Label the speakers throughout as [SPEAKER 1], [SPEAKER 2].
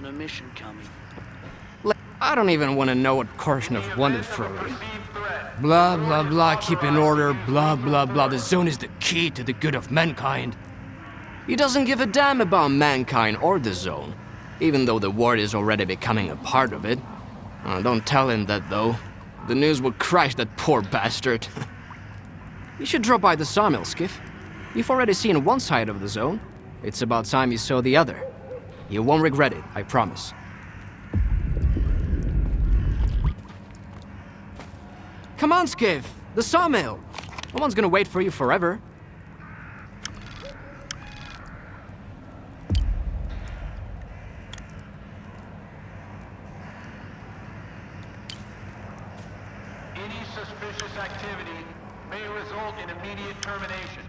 [SPEAKER 1] a mission coming.
[SPEAKER 2] I don't even want to know what Korshunov wanted from me. Blah, blah, blah, keep in order, blah, blah, blah. The zone is the key to the good of mankind. He doesn't give a damn about mankind or the zone, even though the world is already becoming a part of it. Don't tell him that, though. The news will crush that poor bastard. You should drop by the sawmill, Skiff. You've already seen one side of the zone. It's about time you saw the other. You won't regret it, I promise. Come on, Skiff! The sawmill! No one's gonna wait for you forever.
[SPEAKER 3] Any suspicious activity may result in immediate termination.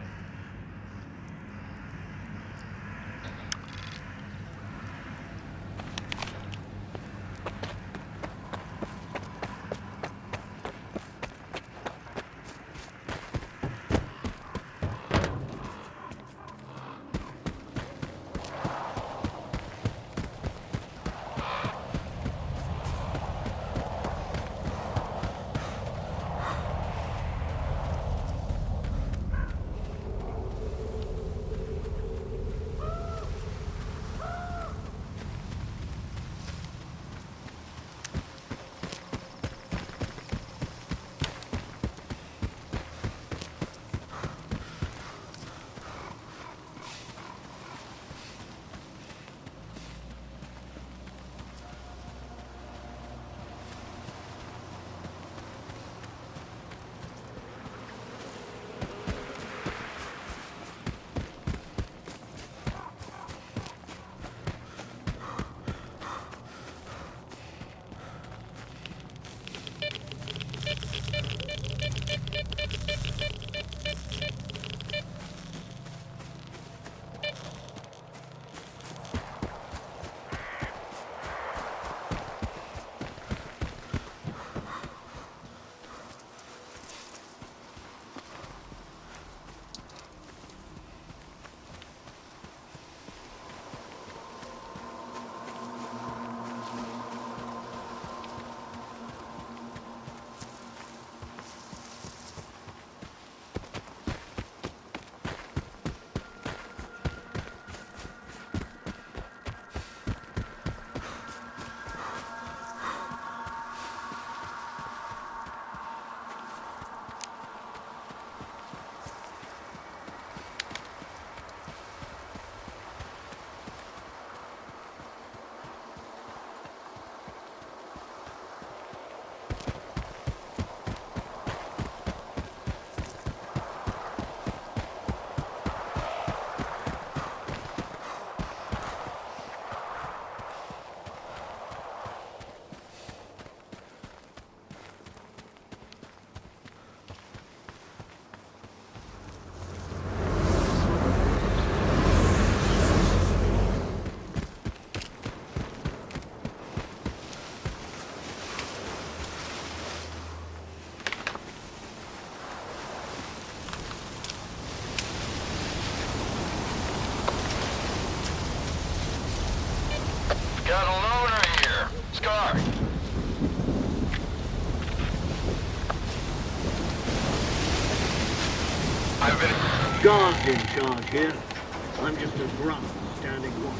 [SPEAKER 3] Got a loner here. Scar. I've been...
[SPEAKER 1] Scar's in charge here. I'm just a grunt standing watch.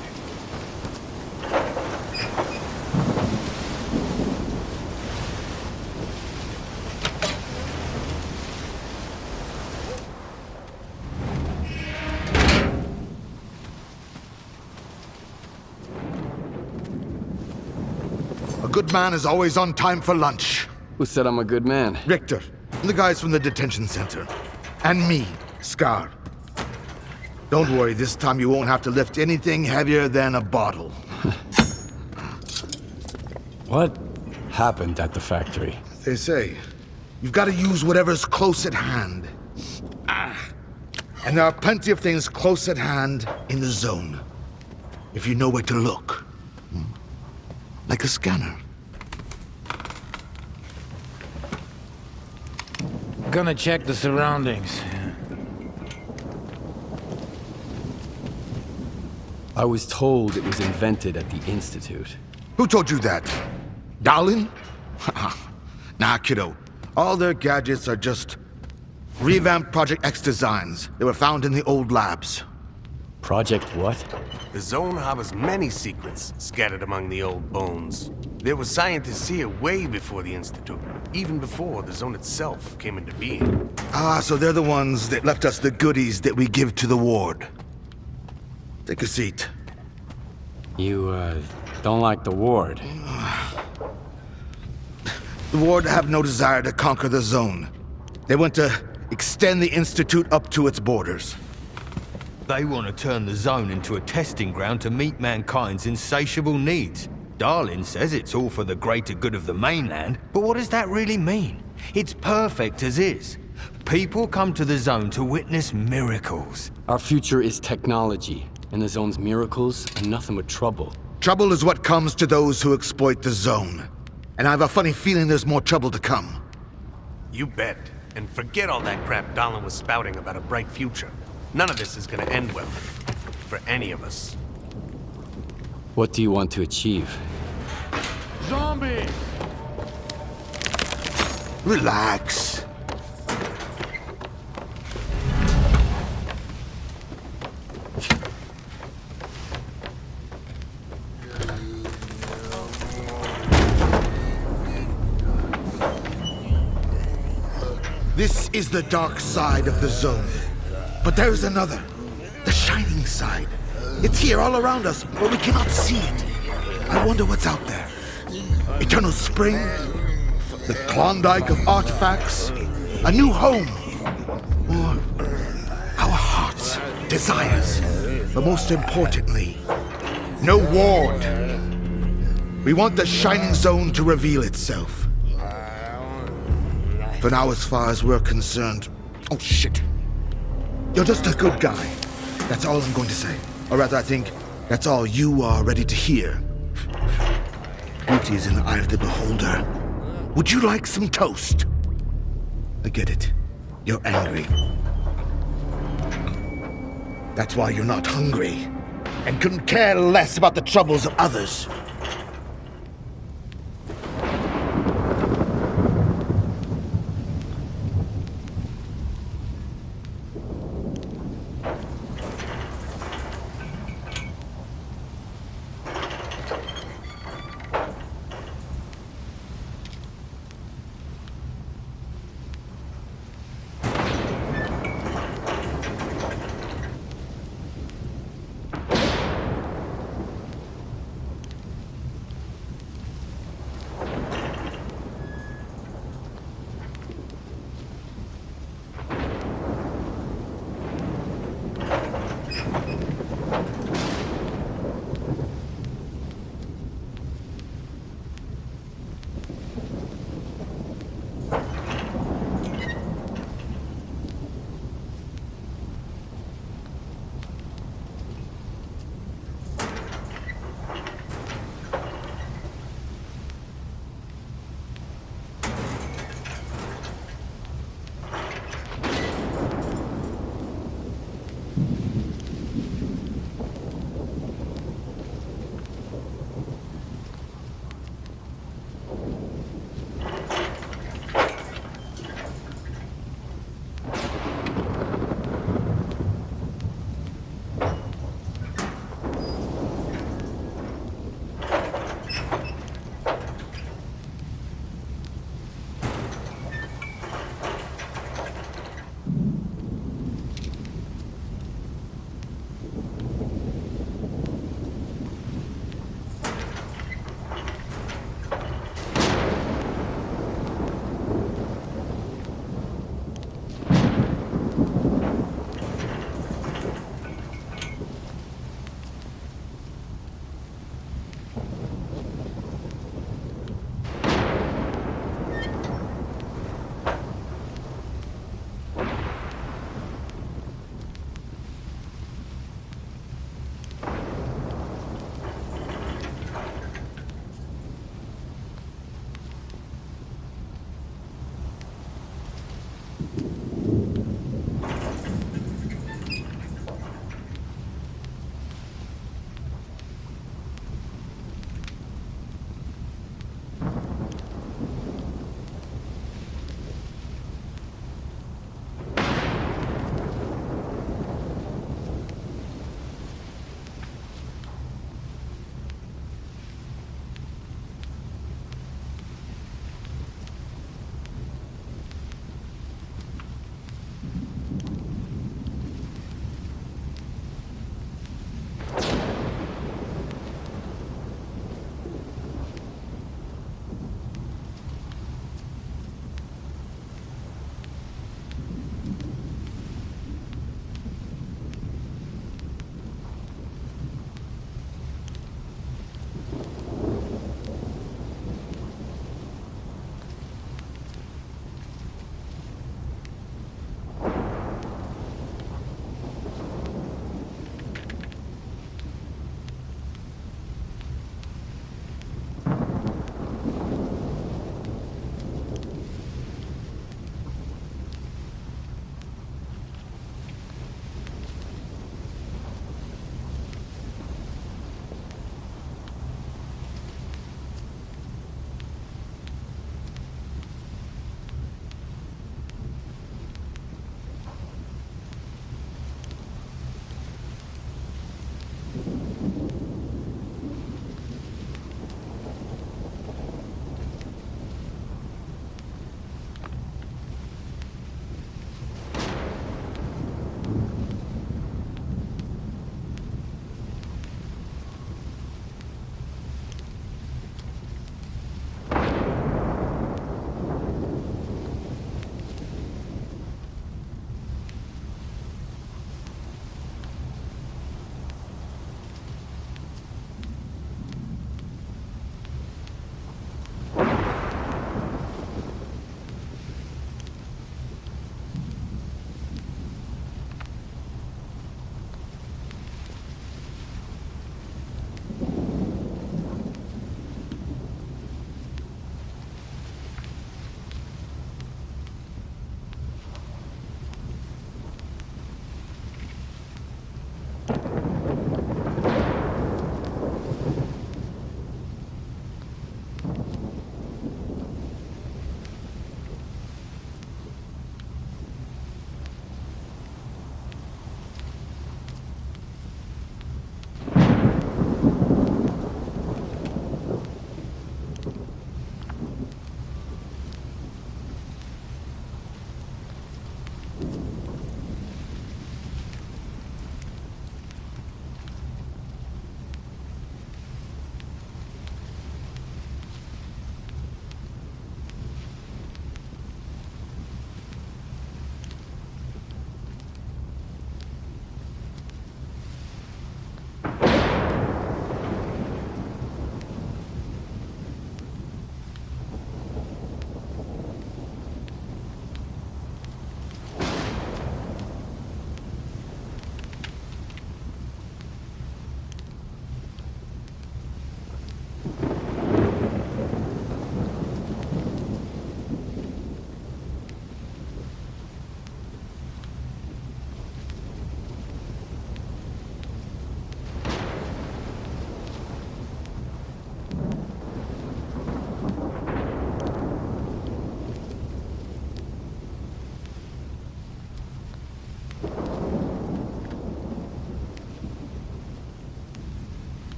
[SPEAKER 4] A good man is always on time for lunch.
[SPEAKER 5] Who said I'm a good man?
[SPEAKER 4] Richter, and the guys from the detention center. And me, Scar. Don't worry, this time you won't have to lift anything heavier than a bottle.
[SPEAKER 5] What happened at the factory?
[SPEAKER 4] They say, you've got to use whatever's close at hand. And there are plenty of things close at hand in the zone. If you know where to look. Like a scanner.
[SPEAKER 6] Gonna check the surroundings.
[SPEAKER 5] I was told it was invented at the Institute.
[SPEAKER 4] Who told you that? Darlin? Nah, kiddo. All their gadgets are just revamped Project X designs. They were found in the old labs.
[SPEAKER 5] Project what?
[SPEAKER 6] The zone harbors many secrets scattered among the old bones. There were scientists here way before the Institute, even before the zone itself came into being.
[SPEAKER 4] Ah, so they're the ones that left us the goodies that we give to the ward. Take a seat.
[SPEAKER 5] You, don't like the ward?
[SPEAKER 4] The ward have no desire to conquer the zone. They want to extend the Institute up to its borders.
[SPEAKER 7] They want to turn the zone into a testing ground to meet mankind's insatiable needs. Darlin says it's all for the greater good of the mainland, but what does that really mean? It's perfect as is. People come to the zone to witness miracles.
[SPEAKER 5] Our future is technology, and the zone's miracles are nothing but trouble.
[SPEAKER 4] Trouble is what comes to those who exploit the zone. And I have a funny feeling there's more trouble to come.
[SPEAKER 6] You bet. And forget all that crap Darlin was spouting about a bright future. None of this is gonna end well. For any of us.
[SPEAKER 5] What do you want to achieve?
[SPEAKER 3] Zombie!
[SPEAKER 4] Relax. This is the dark side of the zone. But there's another. The shining side. It's here all around us, but we cannot see it. I wonder what's out there. Eternal spring? The Klondike of artifacts? A new home? Or our hearts, desires? But most importantly, no ward. We want the shining zone to reveal itself. For now, as far as we're concerned... Oh, shit. You're just a good guy. That's all I'm going to say. Or rather, I think that's all you are ready to hear. Beauty is in the eye of the beholder. Would you like some toast? I get it. You're angry. That's why you're not hungry. And couldn't care less about the troubles of others.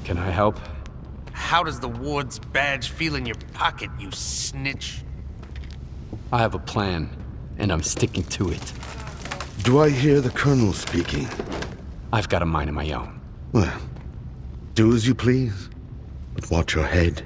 [SPEAKER 5] Can I help?
[SPEAKER 6] How does the ward's badge feel in your pocket, you snitch?
[SPEAKER 5] I have a plan, and I'm sticking to it.
[SPEAKER 4] Do I hear the Colonel speaking?
[SPEAKER 5] I've got a mind of my own.
[SPEAKER 4] Well, do as you please, but watch your head.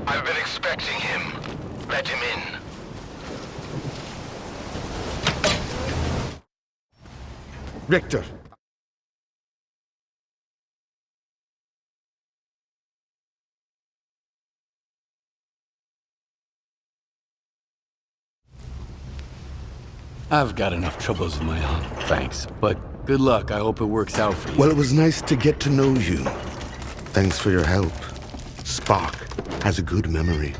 [SPEAKER 3] I've been expecting him. Let him in.
[SPEAKER 4] Richter,
[SPEAKER 5] I've got enough troubles of my own, thanks. But good luck, I hope it works out for you.
[SPEAKER 4] well, it was nice to get to know you. Thanks for your help. Spock has a good memory.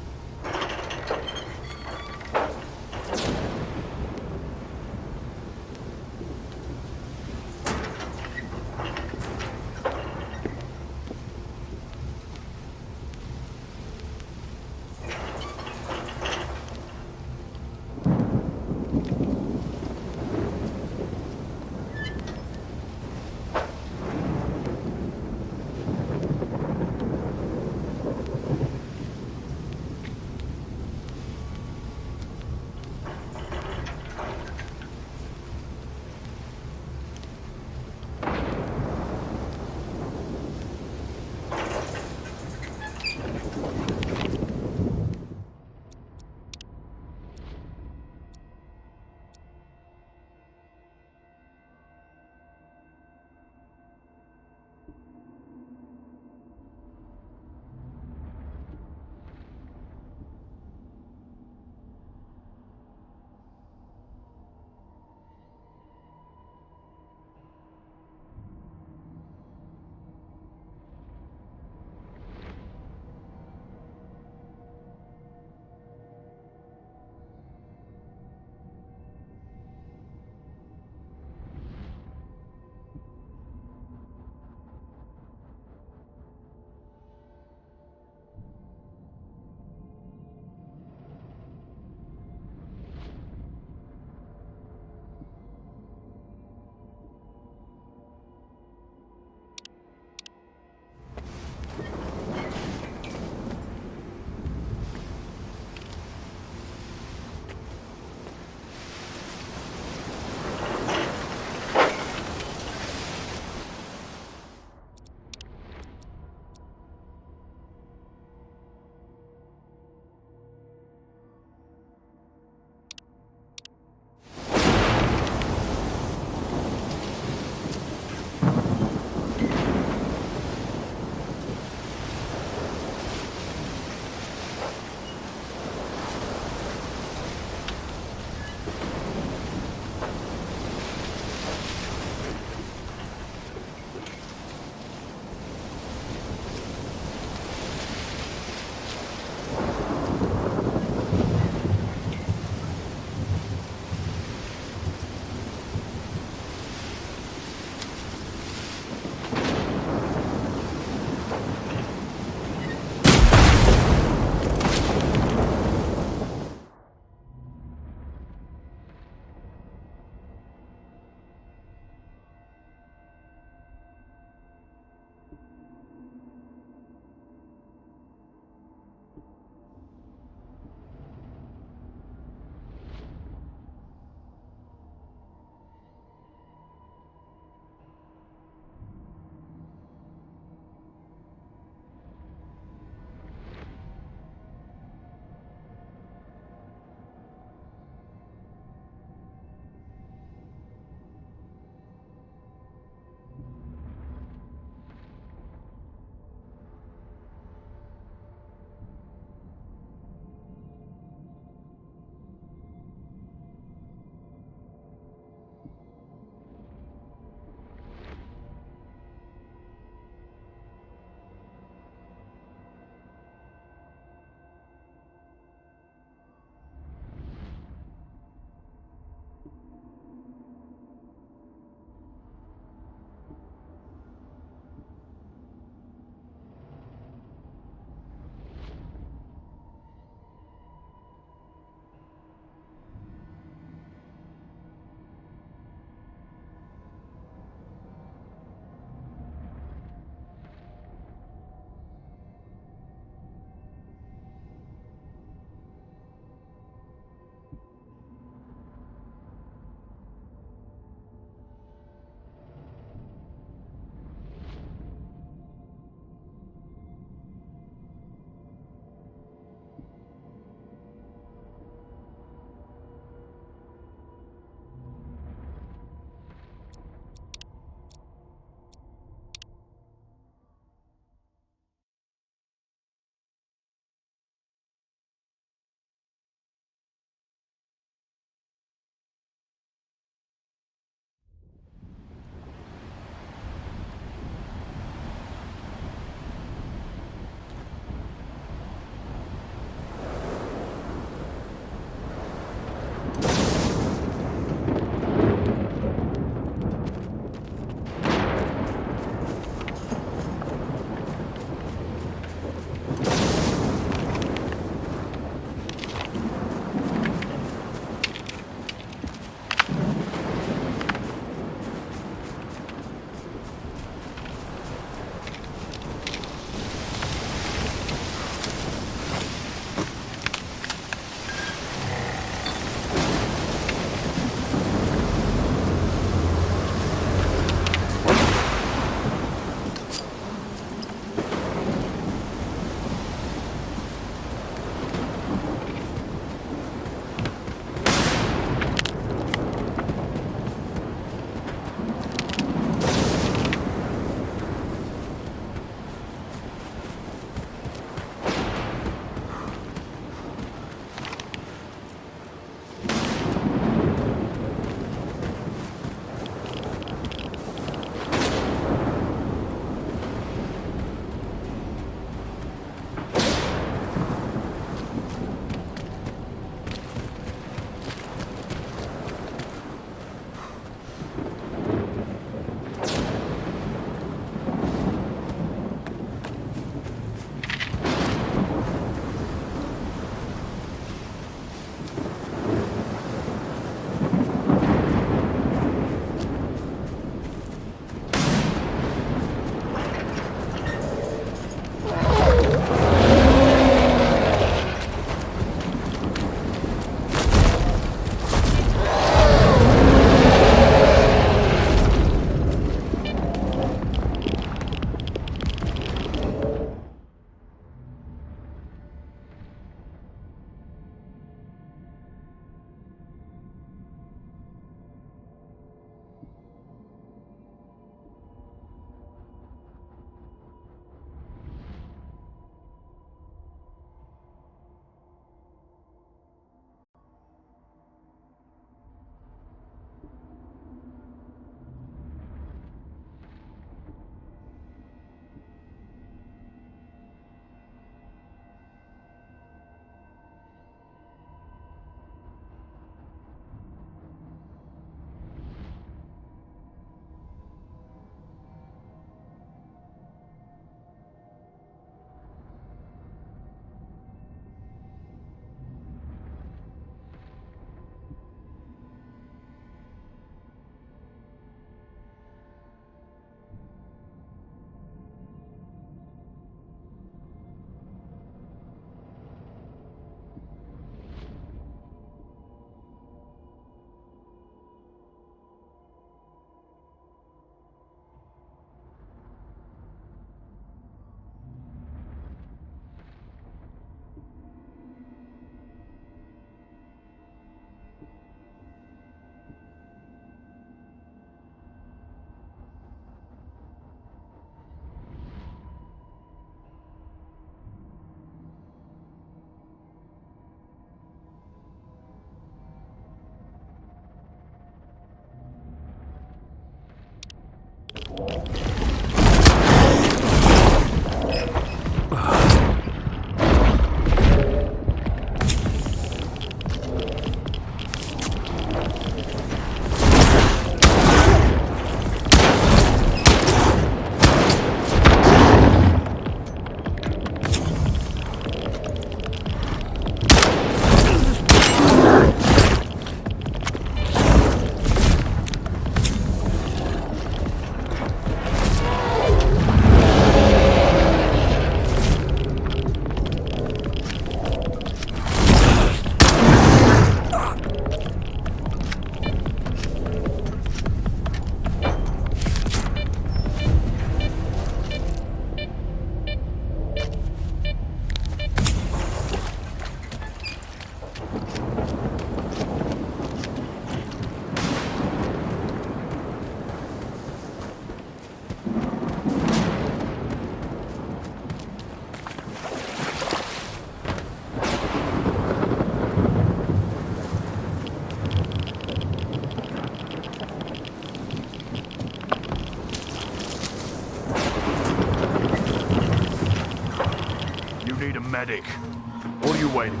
[SPEAKER 8] Need a medic. What are you waiting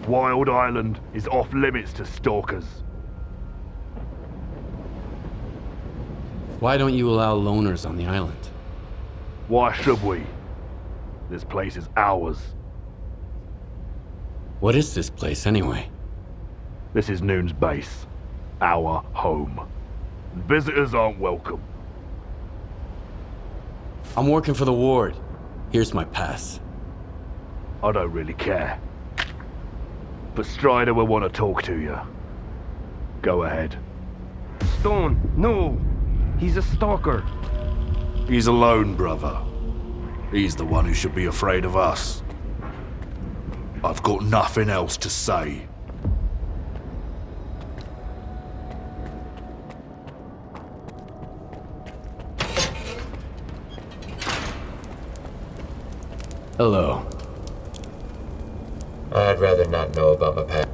[SPEAKER 8] for? Wild Island is off limits to stalkers.
[SPEAKER 5] Why don't you allow loners on the island?
[SPEAKER 8] Why should we? This place is ours.
[SPEAKER 5] What is this place, anyway?
[SPEAKER 8] This is Noon's base. Our home. Visitors aren't welcome.
[SPEAKER 5] I'm working for the ward. Here's my pass.
[SPEAKER 8] I don't really care. But Strider will want to talk to you. Go ahead.
[SPEAKER 9] Stone, no! He's a stalker.
[SPEAKER 8] He's alone, brother. He's the one who should be afraid of us. I've got nothing else to say.
[SPEAKER 5] Hello.
[SPEAKER 10] I'd rather not know about my past.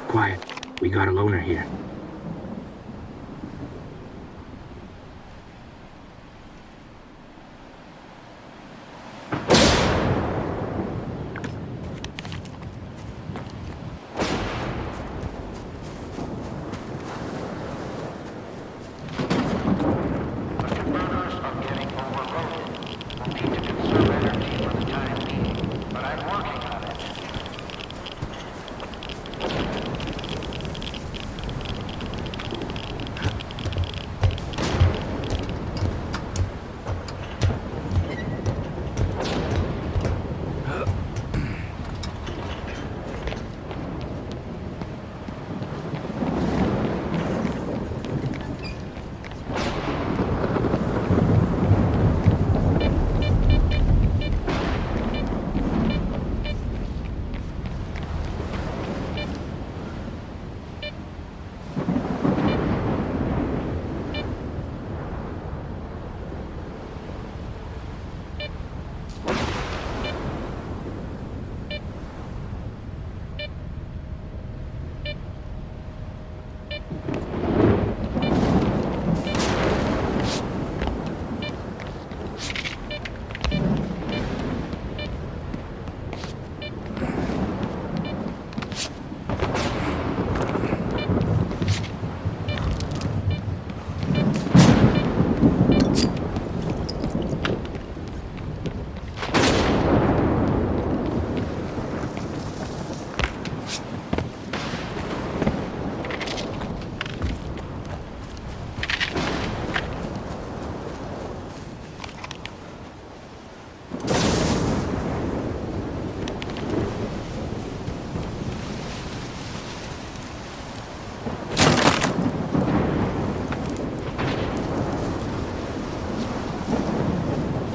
[SPEAKER 1] Quiet. We got a loner here.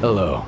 [SPEAKER 5] Hello.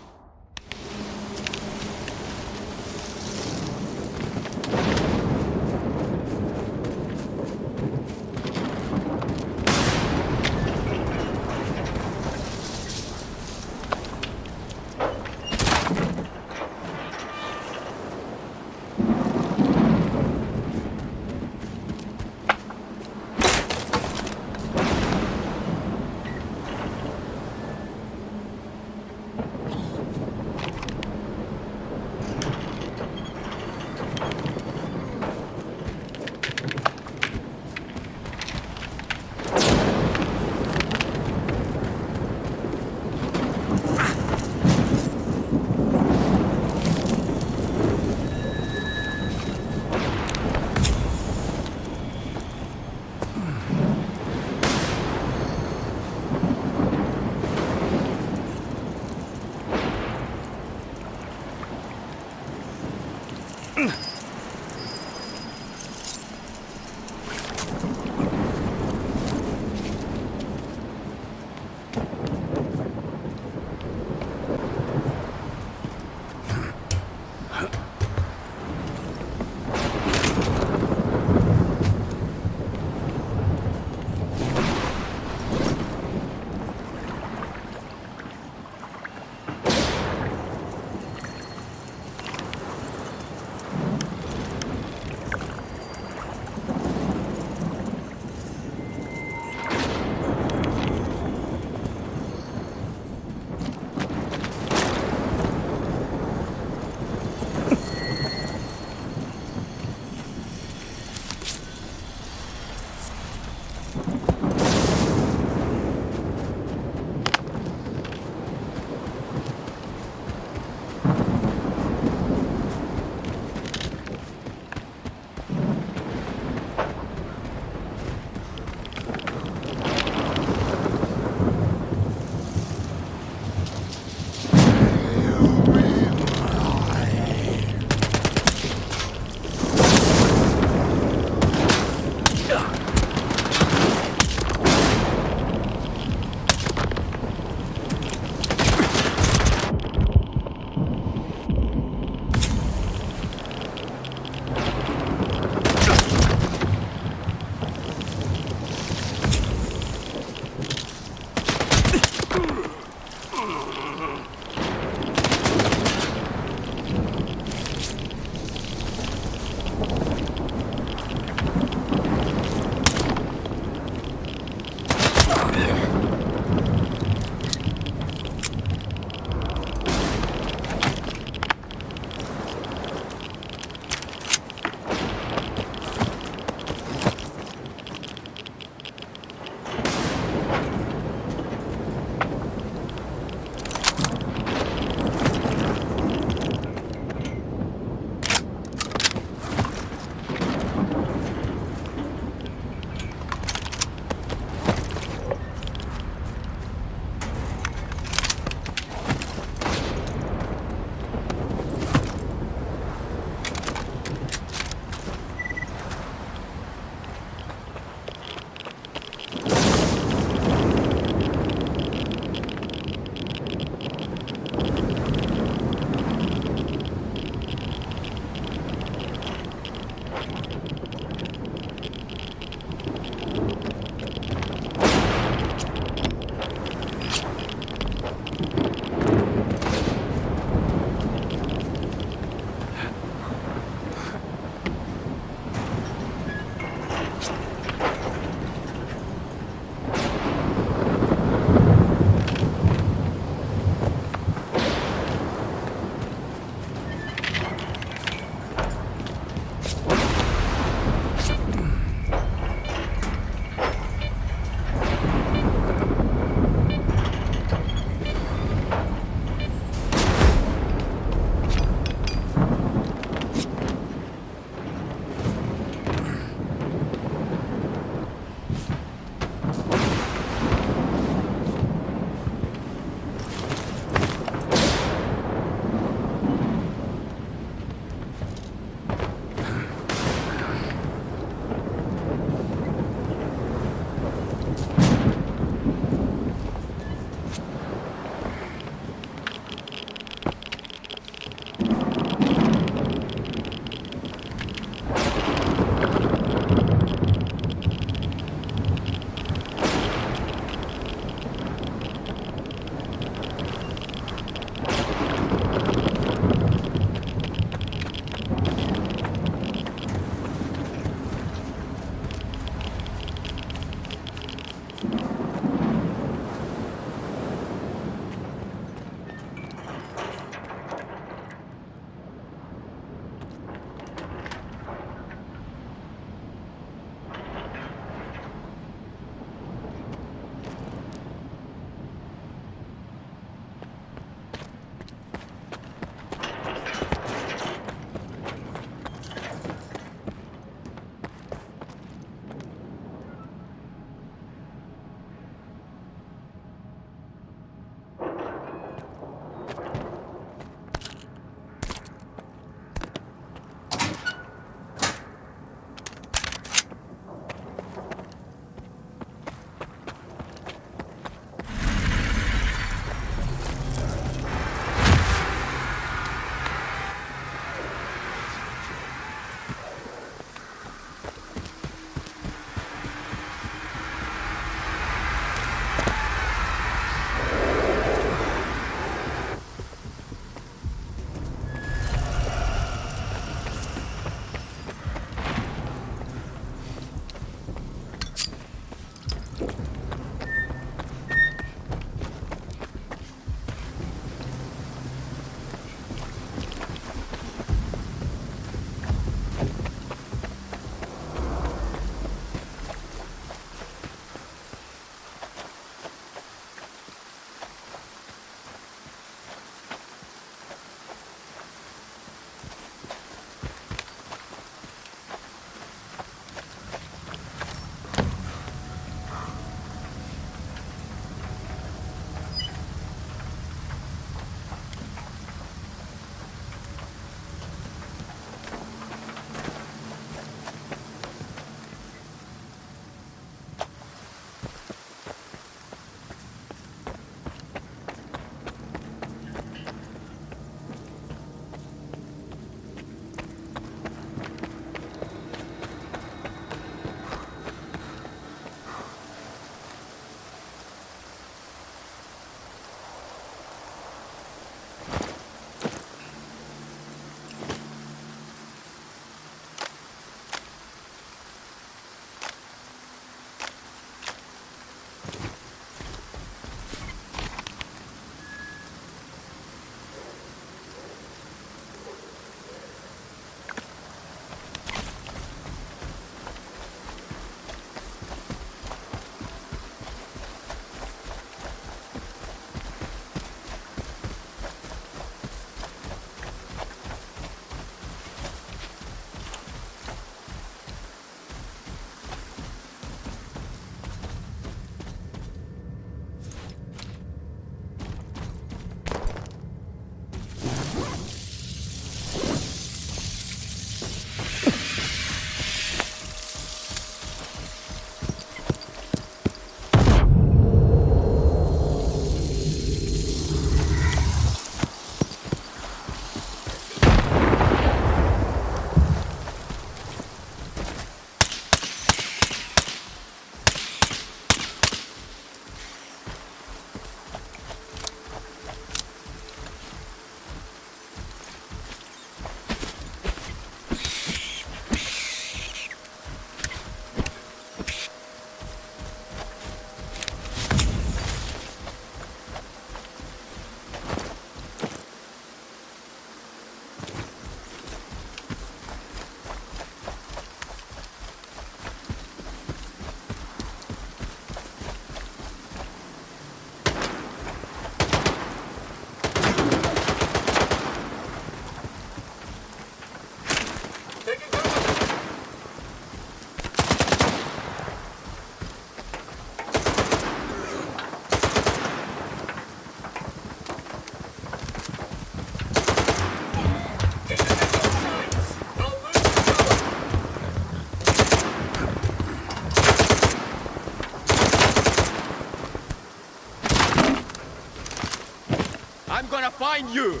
[SPEAKER 11] find you!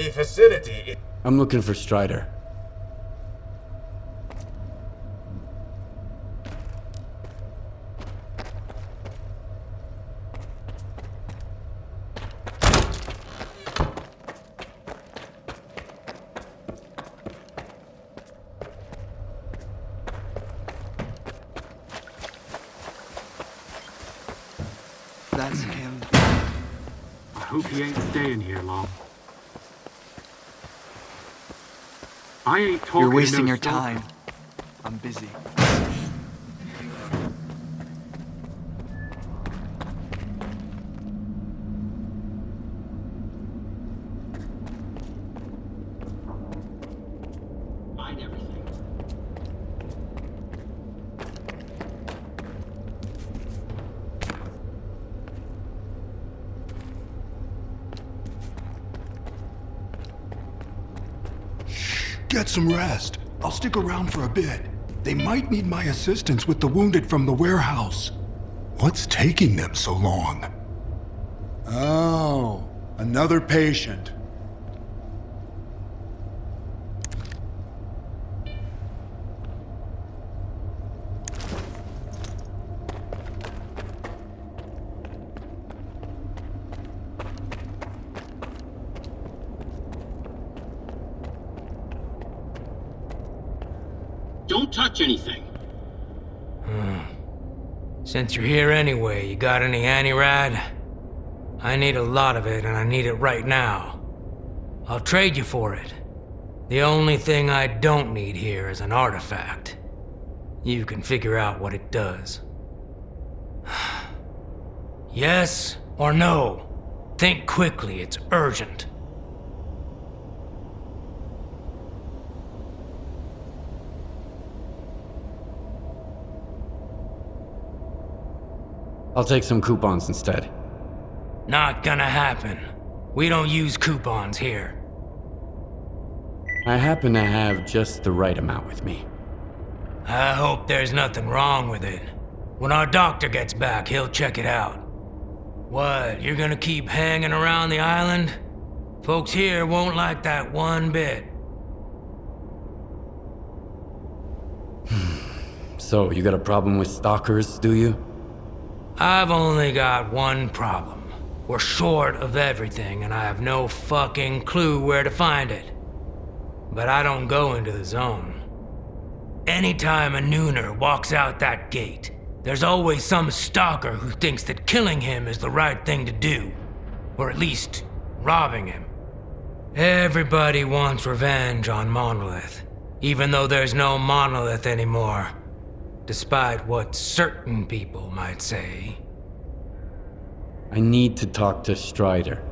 [SPEAKER 10] The facility.
[SPEAKER 5] I'm looking for Strider.
[SPEAKER 11] That's him.
[SPEAKER 12] I hope he ain't staying here long. I ain't talking.
[SPEAKER 11] You're wasting
[SPEAKER 12] no
[SPEAKER 11] your
[SPEAKER 12] Stalker.
[SPEAKER 11] time. I'm busy.
[SPEAKER 1] Find everything.
[SPEAKER 13] Get some rest. I'll stick around for a bit. They might need my assistance with the wounded from the warehouse. What's taking them so long? Oh, another patient.
[SPEAKER 1] Don't touch anything.
[SPEAKER 2] Since you're here anyway, you got any anti-rad? I need a lot of it, and I need it right now. I'll trade you for it. The only thing I don't need here is an artifact. You can figure out what it does. Yes or no? Think quickly, it's urgent.
[SPEAKER 5] I'll take some coupons instead.
[SPEAKER 2] Not gonna happen. We don't use coupons here.
[SPEAKER 5] I happen to have just the right amount with me.
[SPEAKER 2] I hope there's nothing wrong with it. When our doctor gets back, he'll check it out. What, you're gonna keep hanging around the island? Folks here won't like that one bit.
[SPEAKER 5] So, you got a problem with stalkers, do you?
[SPEAKER 2] I've only got one problem. We're short of everything, and I have no fucking clue where to find it. But I don't go into the zone. Anytime a nooner walks out that gate, there's always some stalker who thinks that killing him is the right thing to do. Or at least, robbing him. Everybody wants revenge on Monolith, even though there's no Monolith anymore. Despite what certain people might say.
[SPEAKER 5] I need to talk to Strider.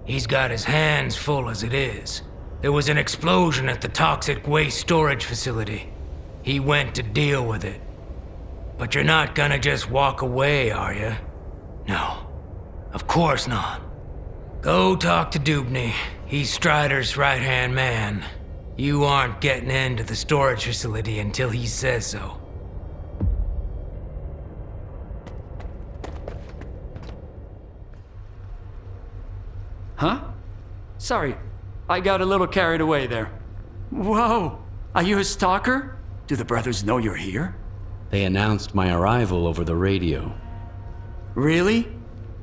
[SPEAKER 2] He's got his hands full as it is. There was an explosion at the toxic waste storage facility. He went to deal with it. But you're not gonna just walk away, are you? No, of course not. Go talk to Dubny. He's Strider's right-hand man. You aren't getting into the storage facility until he says so.
[SPEAKER 11] Huh? Sorry, I got a little carried away there. Whoa! Are you a stalker? Do the brothers know you're here?
[SPEAKER 5] They announced my arrival over the radio.
[SPEAKER 11] Really?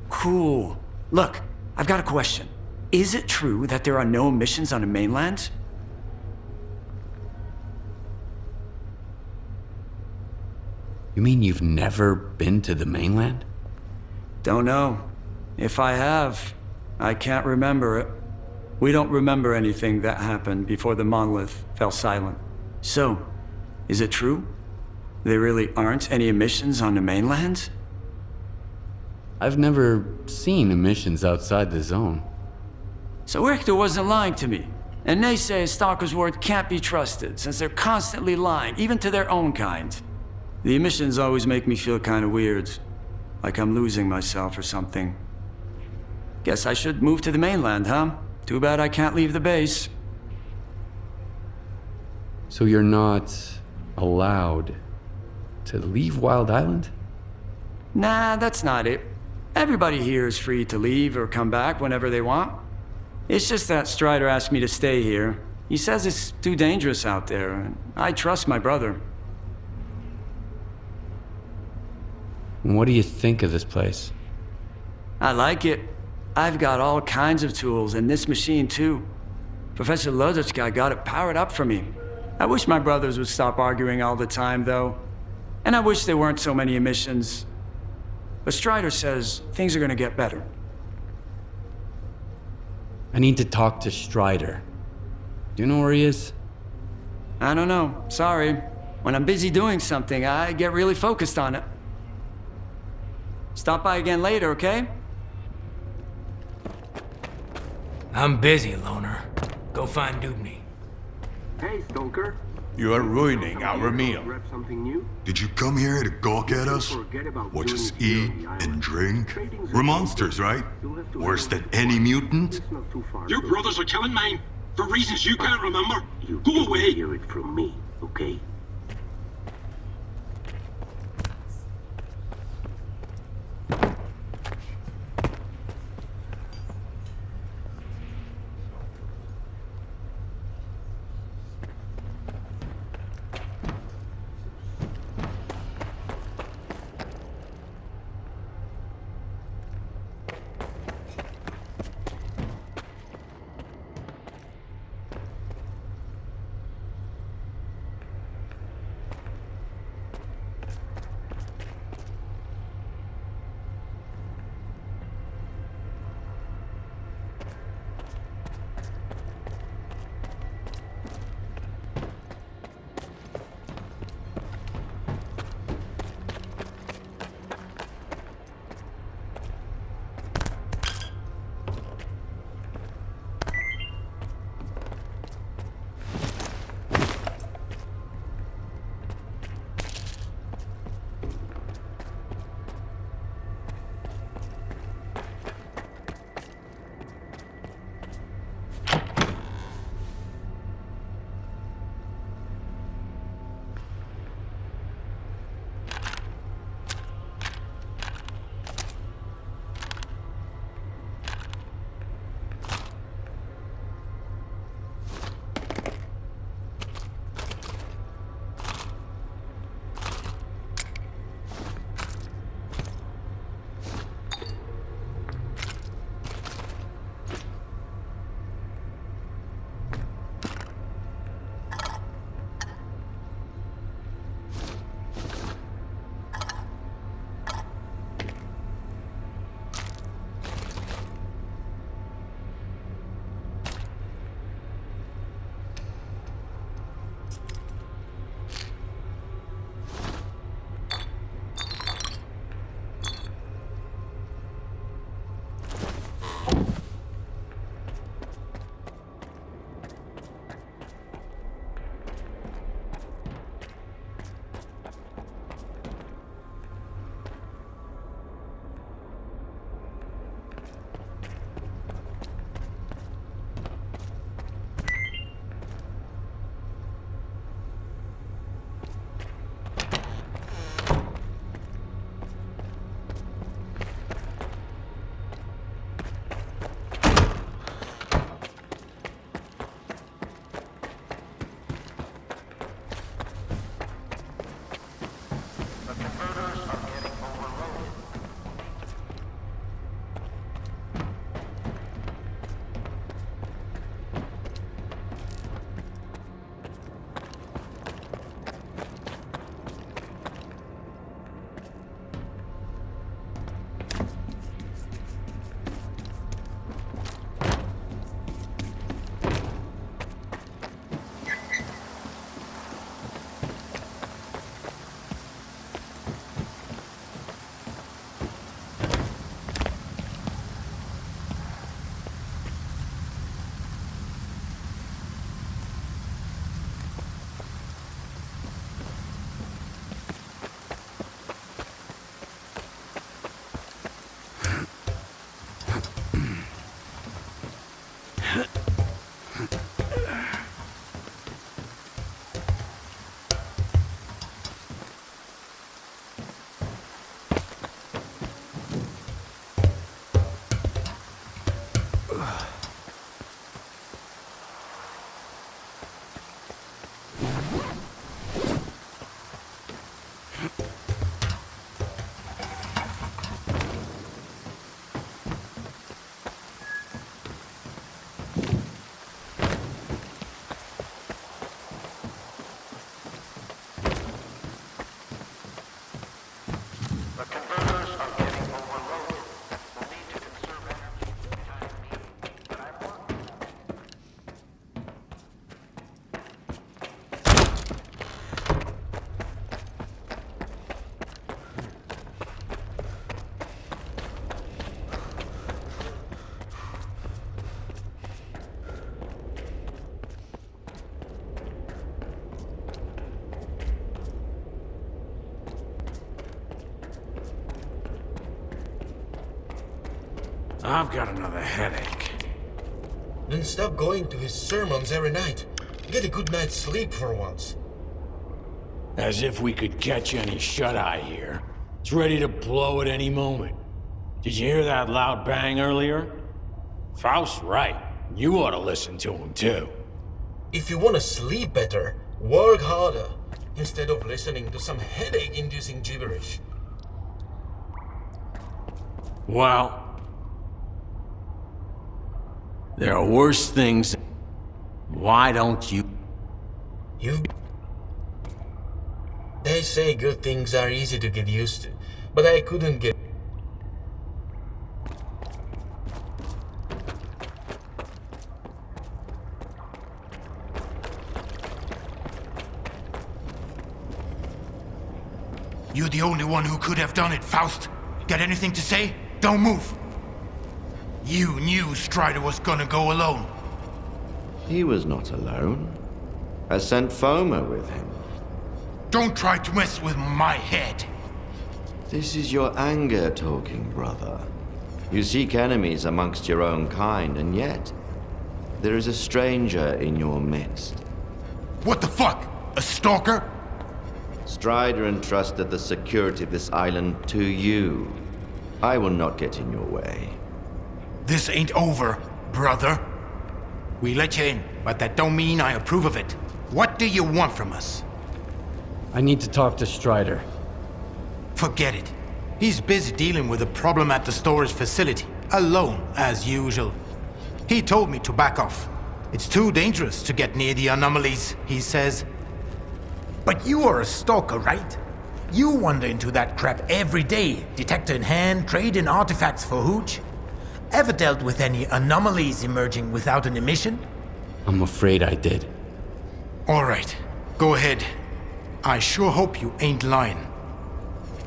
[SPEAKER 11] Cool. Look, I've got a question. Is it true that there are no missions on the mainland?
[SPEAKER 5] You mean you've never been to the mainland?
[SPEAKER 11] Don't know. If I have, I can't remember it. We don't remember anything that happened before the monolith fell silent. So, is it true? There really aren't any emissions on the mainland?
[SPEAKER 5] I've never seen emissions outside the zone.
[SPEAKER 11] So Richter wasn't lying to me. And they say Stalker's word can't be trusted, since they're constantly lying, even to their own kind. The emissions always make me feel kind of weird. Like I'm losing myself or something. Guess I should move to the mainland, huh? Too bad I can't leave the base.
[SPEAKER 5] So you're not allowed to leave Wild Island?
[SPEAKER 11] Nah, that's not it. Everybody here is free to leave or come back whenever they want. It's just that Strider asked me to stay here. He says it's too dangerous out there, and I trust my brother.
[SPEAKER 5] And what do you think of this place?
[SPEAKER 11] I like it. I've got all kinds of tools, and this machine too. Professor Lodochka got it powered up for me. I wish my brothers would stop arguing all the time, though. And I wish there weren't so many emissions. But Strider says things are gonna get better.
[SPEAKER 5] I need to talk to Strider. Do you know where he is?
[SPEAKER 11] I don't know. Sorry. When I'm busy doing something, I get really focused on it. Stop by again later, okay?
[SPEAKER 14] I'm busy, Loner. Go find Dubny.
[SPEAKER 12] Hey, Stalker.
[SPEAKER 8] You are ruining our meal.
[SPEAKER 12] Grab something new?
[SPEAKER 13] Did you come here to gawk at us?
[SPEAKER 12] Forget about
[SPEAKER 13] Watch us
[SPEAKER 12] doing
[SPEAKER 13] eat
[SPEAKER 12] here on the
[SPEAKER 13] and
[SPEAKER 12] island.
[SPEAKER 13] drink?
[SPEAKER 12] Trading's
[SPEAKER 13] We're
[SPEAKER 12] a-
[SPEAKER 13] monsters, right?
[SPEAKER 12] You'll have to
[SPEAKER 13] Worse
[SPEAKER 12] handle
[SPEAKER 13] than any mutant?
[SPEAKER 12] It's not too far.
[SPEAKER 15] Your
[SPEAKER 12] to-
[SPEAKER 15] brothers are killing mine for reasons you can't remember.
[SPEAKER 12] You
[SPEAKER 15] Go
[SPEAKER 12] didn't
[SPEAKER 15] away.
[SPEAKER 12] hear it from me, okay?
[SPEAKER 16] I've got another headache.
[SPEAKER 17] Then stop going to his sermons every night. Get a good night's sleep for once.
[SPEAKER 16] As if we could catch any shut-eye here. It's ready to blow at any moment. Did you hear that loud bang earlier? Faust's right. You ought to listen to him, too.
[SPEAKER 17] If you want to sleep better, work harder, instead of listening to some headache-inducing gibberish.
[SPEAKER 16] Well, there are worse things. Why don't you?
[SPEAKER 17] They say good things are easy to get used to, but I couldn't get...
[SPEAKER 4] You're the only one who could have done it, Faust. Got anything to say? Don't move. You knew Strider was gonna go alone.
[SPEAKER 18] He was not alone. I sent Foma with him.
[SPEAKER 4] Don't try to mess with my head.
[SPEAKER 18] This is your anger talking, brother. You seek enemies amongst your own kind, and yet there is a stranger in your midst.
[SPEAKER 4] What the fuck? A stalker?
[SPEAKER 18] Strider entrusted the security of this island to you. I will not get in your way.
[SPEAKER 4] This ain't over, brother. We let you in, but that don't mean I approve of it. What do you want from us?
[SPEAKER 9] I need to talk to Strider.
[SPEAKER 4] Forget it. He's busy dealing with a problem at the storage facility, alone, as usual. He told me to back off. It's too dangerous to get near the anomalies, he says. But you are a stalker, right? You wander into that crap every day, detector in hand, trading artifacts for hooch. Ever dealt with any anomalies emerging without an emission?
[SPEAKER 5] I'm afraid I did.
[SPEAKER 4] All right, go ahead. I sure hope you ain't lying.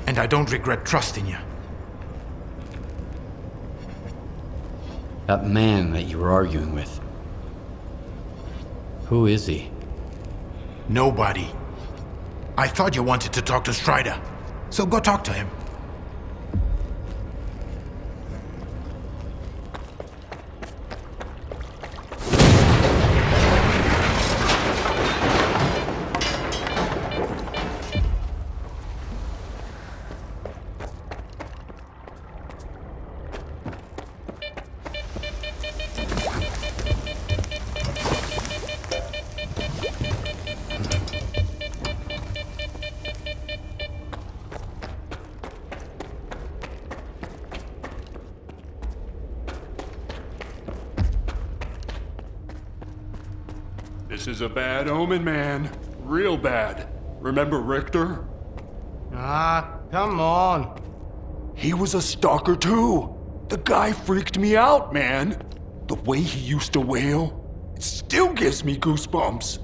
[SPEAKER 4] And I don't regret trusting you.
[SPEAKER 5] That man that you were arguing with. Who is he?
[SPEAKER 4] Nobody. I thought you wanted to talk to Strider, so go talk to him.
[SPEAKER 13] This is a bad omen, man. Real bad. Remember Richter?
[SPEAKER 14] Ah, come on.
[SPEAKER 13] He was a stalker too. The guy freaked me out, man. The way he used to wail, it still gives me goosebumps.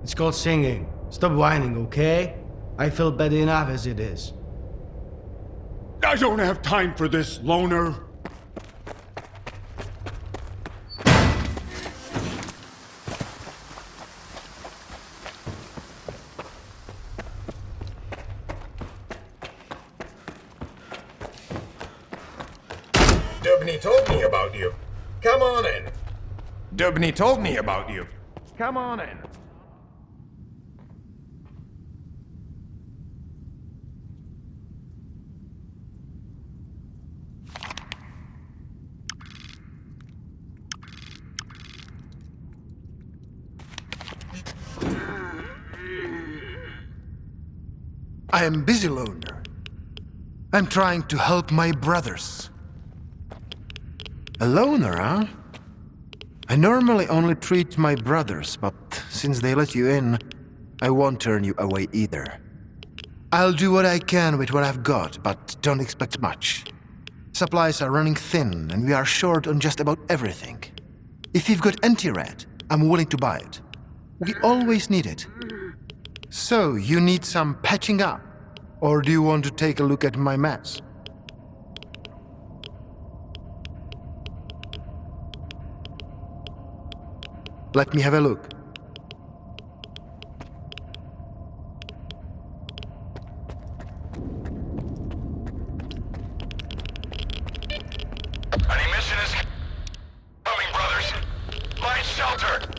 [SPEAKER 14] It's called singing. Stop whining, okay? I feel bad enough as it is.
[SPEAKER 13] I don't have time for this, loner.
[SPEAKER 17] Dubney told me about you. Come on in.
[SPEAKER 6] Dubney told me about you. Come on in.
[SPEAKER 4] I am busy, loner. I'm trying to help my brothers. A loner, huh? I normally only treat my brothers, but since they let you in, I won't turn you away either. I'll do what I can with what I've got, but don't expect much. Supplies are running thin, and we are short on just about everything. If you've got anti-rat, I'm willing to buy it. We always need it. So, you need some patching up? Or do you want to take a look at my mess? Let me have a look.
[SPEAKER 3] An is coming, brothers. Find shelter.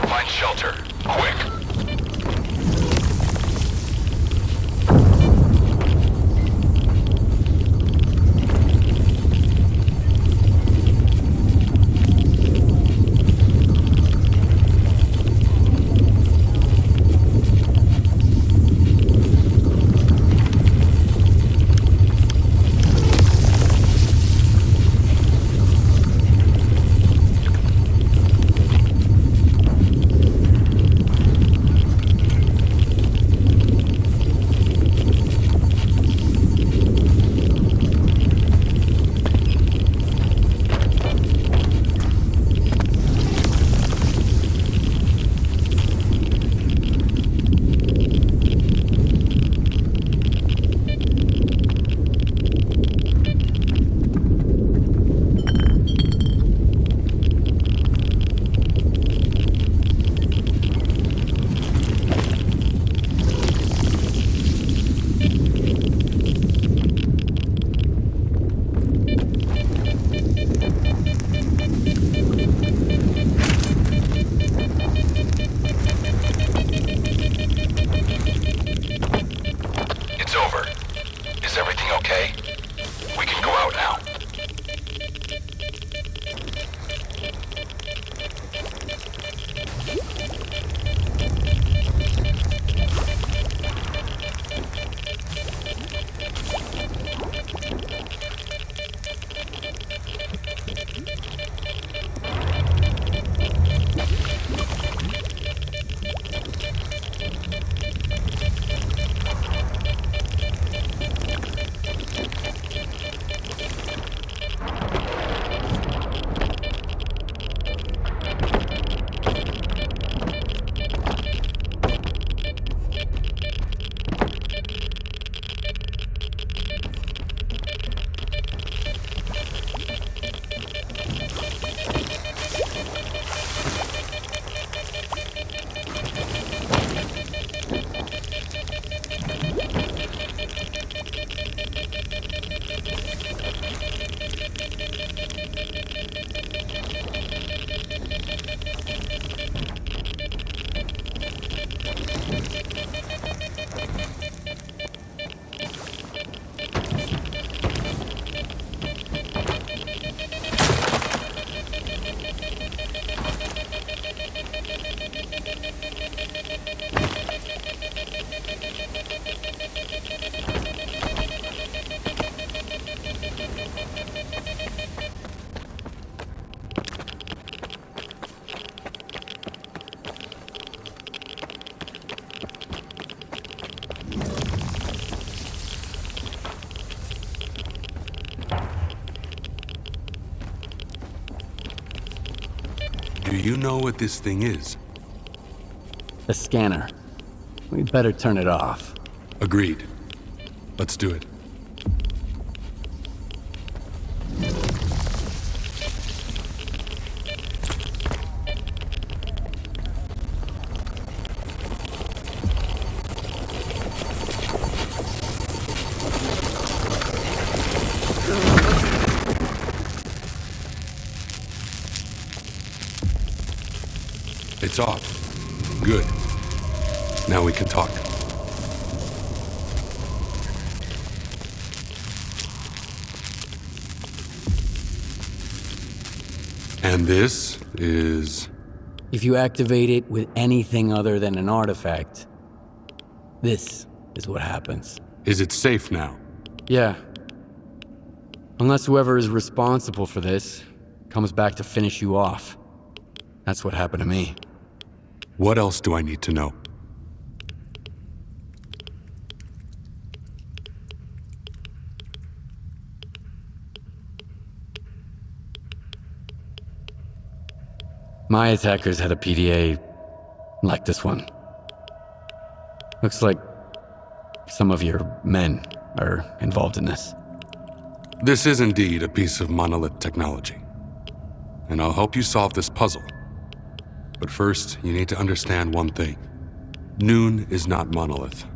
[SPEAKER 3] Find shelter. Quick. It's over. Is everything okay? We can go out now.
[SPEAKER 13] Do you know what this thing is?
[SPEAKER 9] The scanner. We'd better turn it off.
[SPEAKER 13] Agreed. Let's do it.
[SPEAKER 19] It's off. Good. Now we can talk. And this is...
[SPEAKER 9] If you activate it with anything other than an artifact, this is what happens.
[SPEAKER 19] Is it safe now?
[SPEAKER 9] Yeah. Unless whoever is responsible for this comes back to finish you off. That's what happened to me.
[SPEAKER 19] What else do I need to know?
[SPEAKER 9] My attackers had a PDA like this one. Looks like some of your men are involved in this.
[SPEAKER 19] This is indeed a piece of monolith technology. And I'll help you solve this puzzle. But first, you need to understand one thing. Noon is not monolith.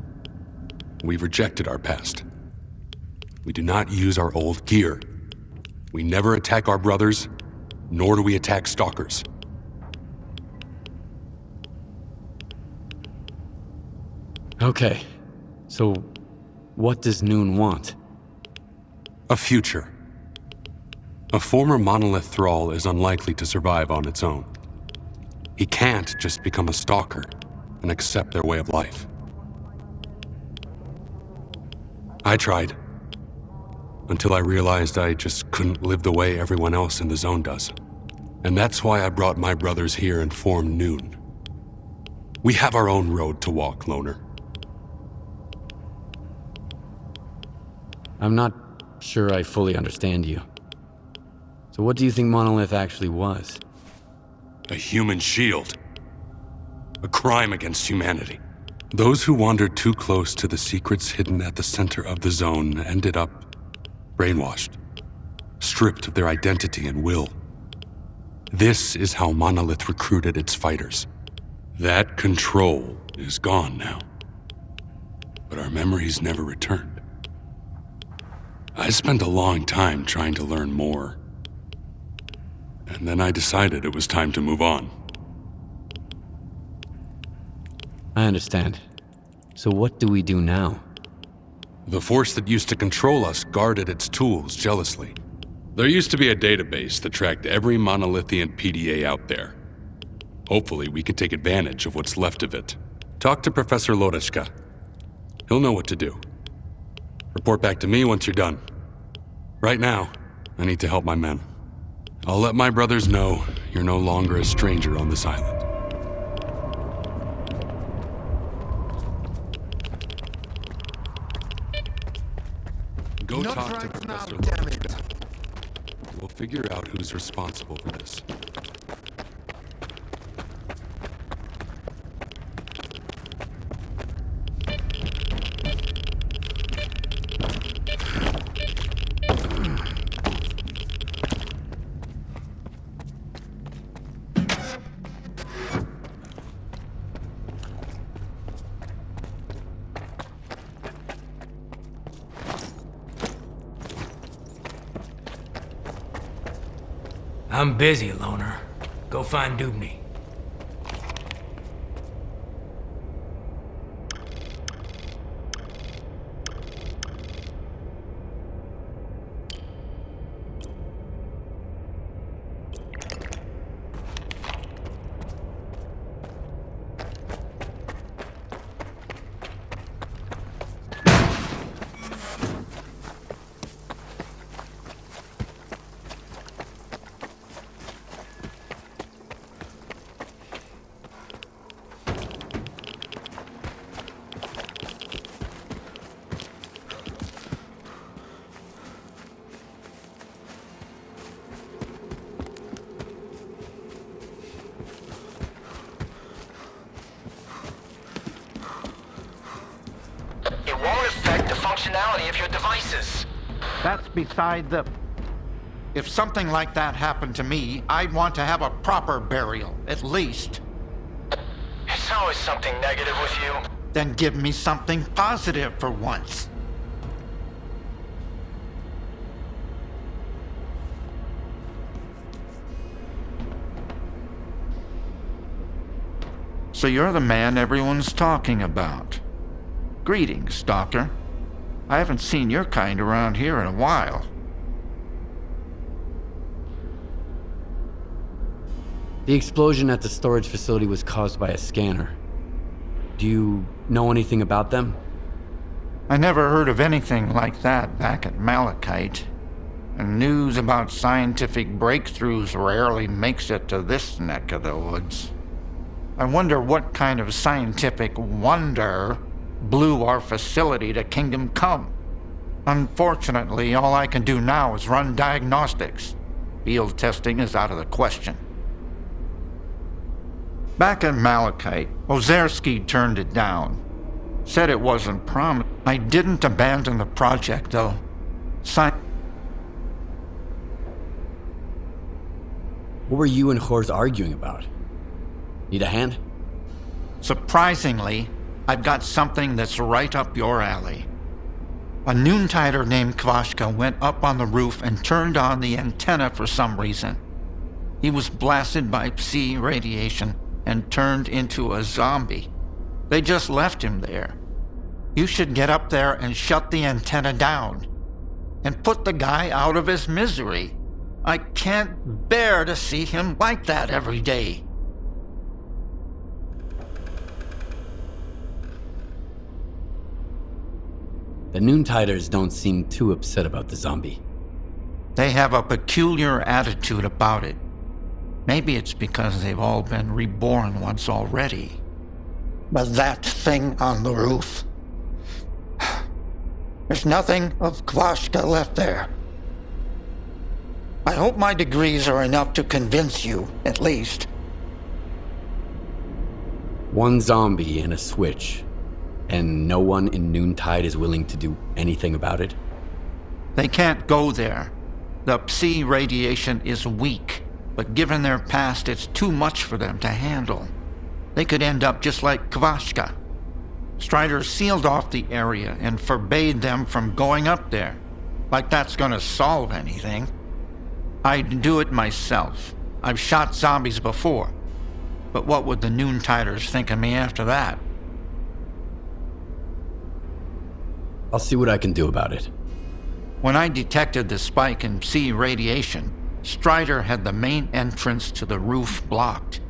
[SPEAKER 19] We've rejected our past. We do not use our old gear. We never attack our brothers, nor do we attack stalkers.
[SPEAKER 9] Okay, so what does Noon want?
[SPEAKER 19] A future. A former monolith thrall is unlikely to survive on its own. He can't just become a stalker and accept their way of life. I tried, until I realized I just couldn't live the way everyone else in the zone does. And that's why I brought my brothers here and formed Noon. We have our own road to walk, Loner.
[SPEAKER 9] I'm not sure I fully understand you. So what do you think Monolith actually was?
[SPEAKER 19] A human shield. A crime against humanity. Those who wandered too close to the secrets hidden at the center of the zone ended up brainwashed, stripped of their identity and will. This is how Monolith recruited its fighters. That control is gone now. But our memories never returned. I spent a long time trying to learn more. And then I decided it was time to move on.
[SPEAKER 9] I understand. So what do we do now?
[SPEAKER 19] The force that used to control us guarded its tools jealously. There used to be a database that tracked every monolithian PDA out there. Hopefully we can take advantage of what's left of it. Talk to Professor Lodeshka. He'll know what to do. Report back to me once you're done. Right now, I need to help my men. I'll let my brothers know you're no longer a stranger on this island. Go talk to Professor Lodeshka. We'll figure out who's responsible for this.
[SPEAKER 20] I'm busy, Loner. Go find Dubny.
[SPEAKER 21] Functionality of your devices.
[SPEAKER 22] That's beside the... If something like that happened to me, I'd want to have a proper burial, at least.
[SPEAKER 21] It's always something negative with you.
[SPEAKER 22] Then give me something positive for once. So you're the man everyone's talking about. Greetings, Stalker. I haven't seen your kind around here in a while.
[SPEAKER 9] The explosion at the storage facility was caused by a scanner. Do you know anything about them?
[SPEAKER 22] I never heard of anything like that back at Malachite. And news about scientific breakthroughs rarely makes it to this neck of the woods. I wonder what kind of scientific wonder blew our facility to Kingdom Come. Unfortunately, all I can do now is run diagnostics. Field testing is out of the question. Back at Malachite, Ozerski turned it down. Said it wasn't promised. I didn't abandon the project, though. What
[SPEAKER 9] were you and Hor's arguing about? Need a hand?
[SPEAKER 22] Surprisingly, I've got something that's right up your alley. A noontider named Kvashka went up on the roof and turned on the antenna for some reason. He was blasted by psi radiation and turned into a zombie. They just left him there. You should get up there and shut the antenna down. And put the guy out of his misery. I can't bear to see him like that every day.
[SPEAKER 9] The Noontiders don't seem too upset about the zombie.
[SPEAKER 22] They have a peculiar attitude about it. Maybe it's because they've all been reborn once already. But that thing on the roof... There's nothing of Kvashka left there. I hope my degrees are enough to convince you, at least.
[SPEAKER 9] One zombie and a switch. And no one in Noontide is willing to do anything about it?
[SPEAKER 22] They can't go there. The psi radiation is weak, but given their past, it's too much for them to handle. They could end up just like Kvashka. Strider sealed off the area and forbade them from going up there. Like that's gonna solve anything. I'd do it myself. I've shot zombies before. But what would the Noontiders think of me after that?
[SPEAKER 9] I'll see what I can do about it.
[SPEAKER 22] When I detected the spike in psi radiation, Strider had the main entrance to the roof blocked.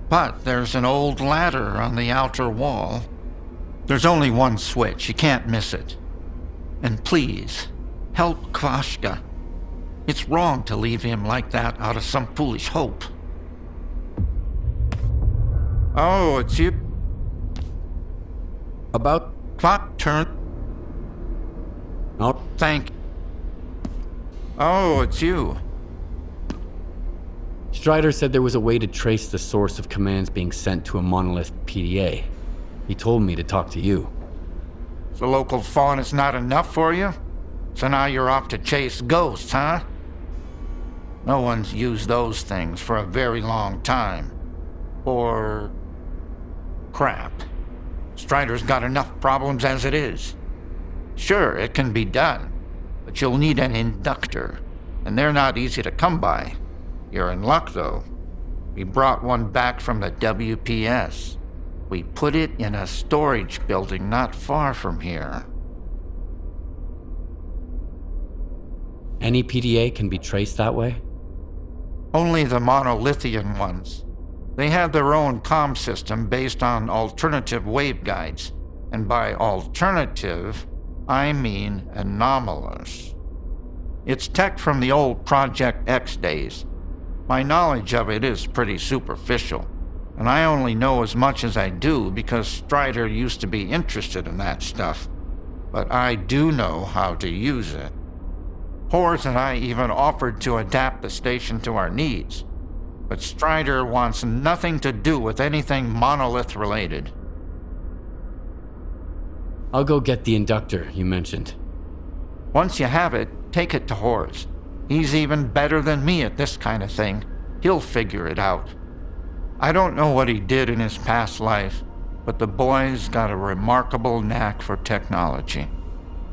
[SPEAKER 22] But there's an old ladder on the outer wall. There's only one switch, you can't miss it. And please, help Kvashka. It's wrong to leave him like that out of some foolish hope. Oh, it's you.
[SPEAKER 9] About?
[SPEAKER 22] Turn.
[SPEAKER 9] Oh.
[SPEAKER 22] Thank you. Oh, it's you.
[SPEAKER 9] Strider said there was a way to trace the source of commands being sent to a monolith PDA. He told me to talk to you.
[SPEAKER 22] The local fawn is not enough for you? So now you're off to chase ghosts, huh? No one's used those things for a very long time. Or... crap. Strider's got enough problems as it is. Sure, it can be done, but you'll need an inductor, and they're not easy to come by. You're in luck, though. We brought one back from the WPS. We put it in a storage building not far from here.
[SPEAKER 9] Any PDA can be traced that way?
[SPEAKER 22] Only the monolithian ones. They have their own comm system based on alternative waveguides, and by alternative, I mean anomalous. It's tech from the old Project X days. My knowledge of it is pretty superficial, and I only know as much as I do because Strider used to be interested in that stuff. But I do know how to use it. Hors and I even offered to adapt the station to our needs, but Strider wants nothing to do with anything monolith related.
[SPEAKER 9] I'll go get the inductor you mentioned.
[SPEAKER 22] Once you have it, take it to Hors. He's even better than me at this kind of thing. He'll figure it out. I don't know what he did in his past life, but the boy's got a remarkable knack for technology.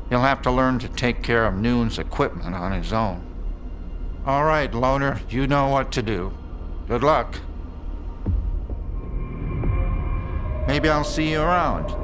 [SPEAKER 22] He'll have to learn to take care of Noon's equipment on his own. All right, Loner, you know what to do. Good luck. Maybe I'll see you around.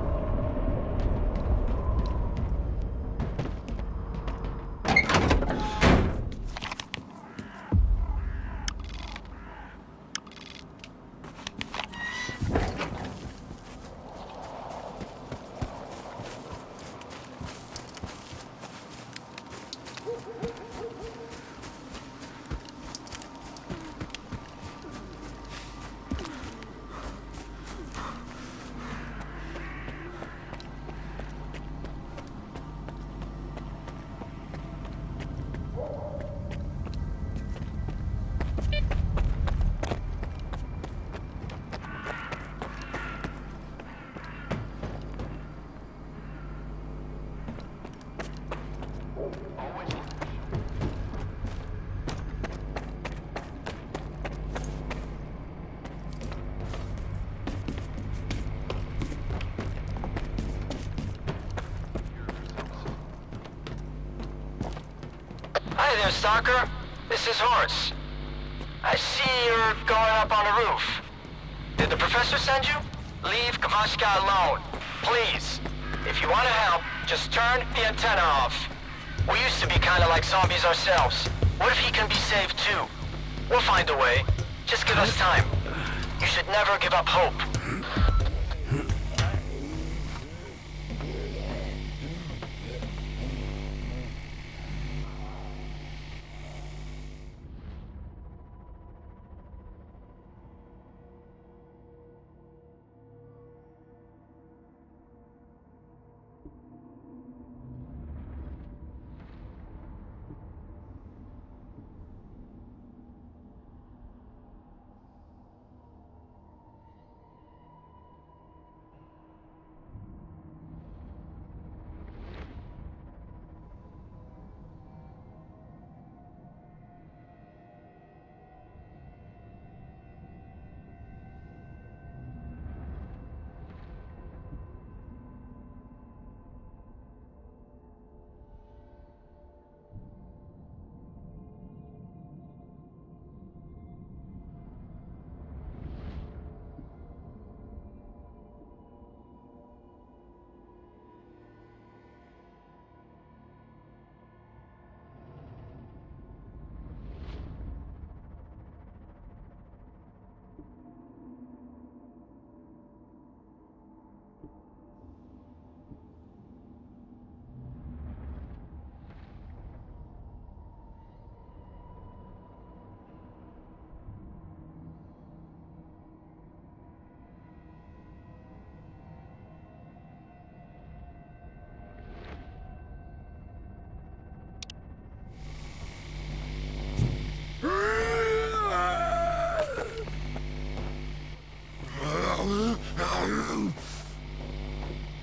[SPEAKER 21] Hi there, Stalker. This is Horace. I see you're going up on the roof. Did the professor send you? Leave Kavashka alone. Please. If you want to help, just turn the antenna off. We used to be kind of like zombies ourselves. What if he can be saved too? We'll find a way. Just give us time. You should never give up hope.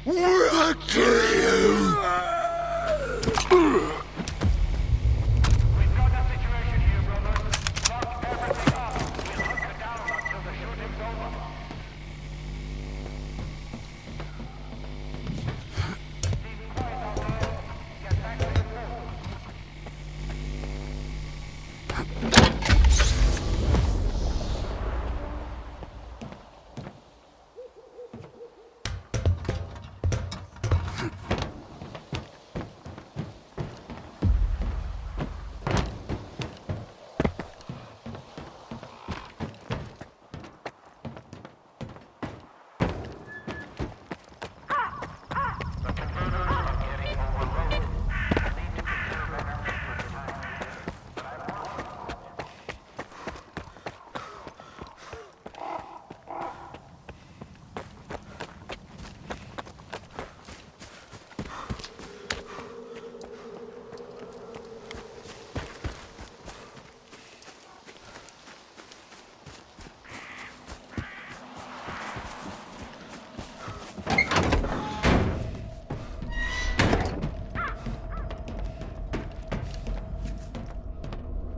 [SPEAKER 4] What do you?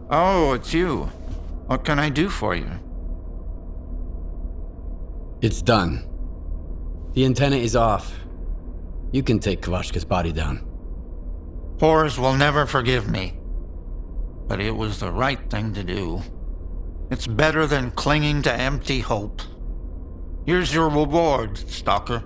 [SPEAKER 22] Oh, it's you. What can I do for you?
[SPEAKER 9] It's done. The antenna is off. You can take Kavashka's body down.
[SPEAKER 22] Horrors will never forgive me. But it was the right thing to do. It's better than clinging to empty hope. Here's your reward, Stalker.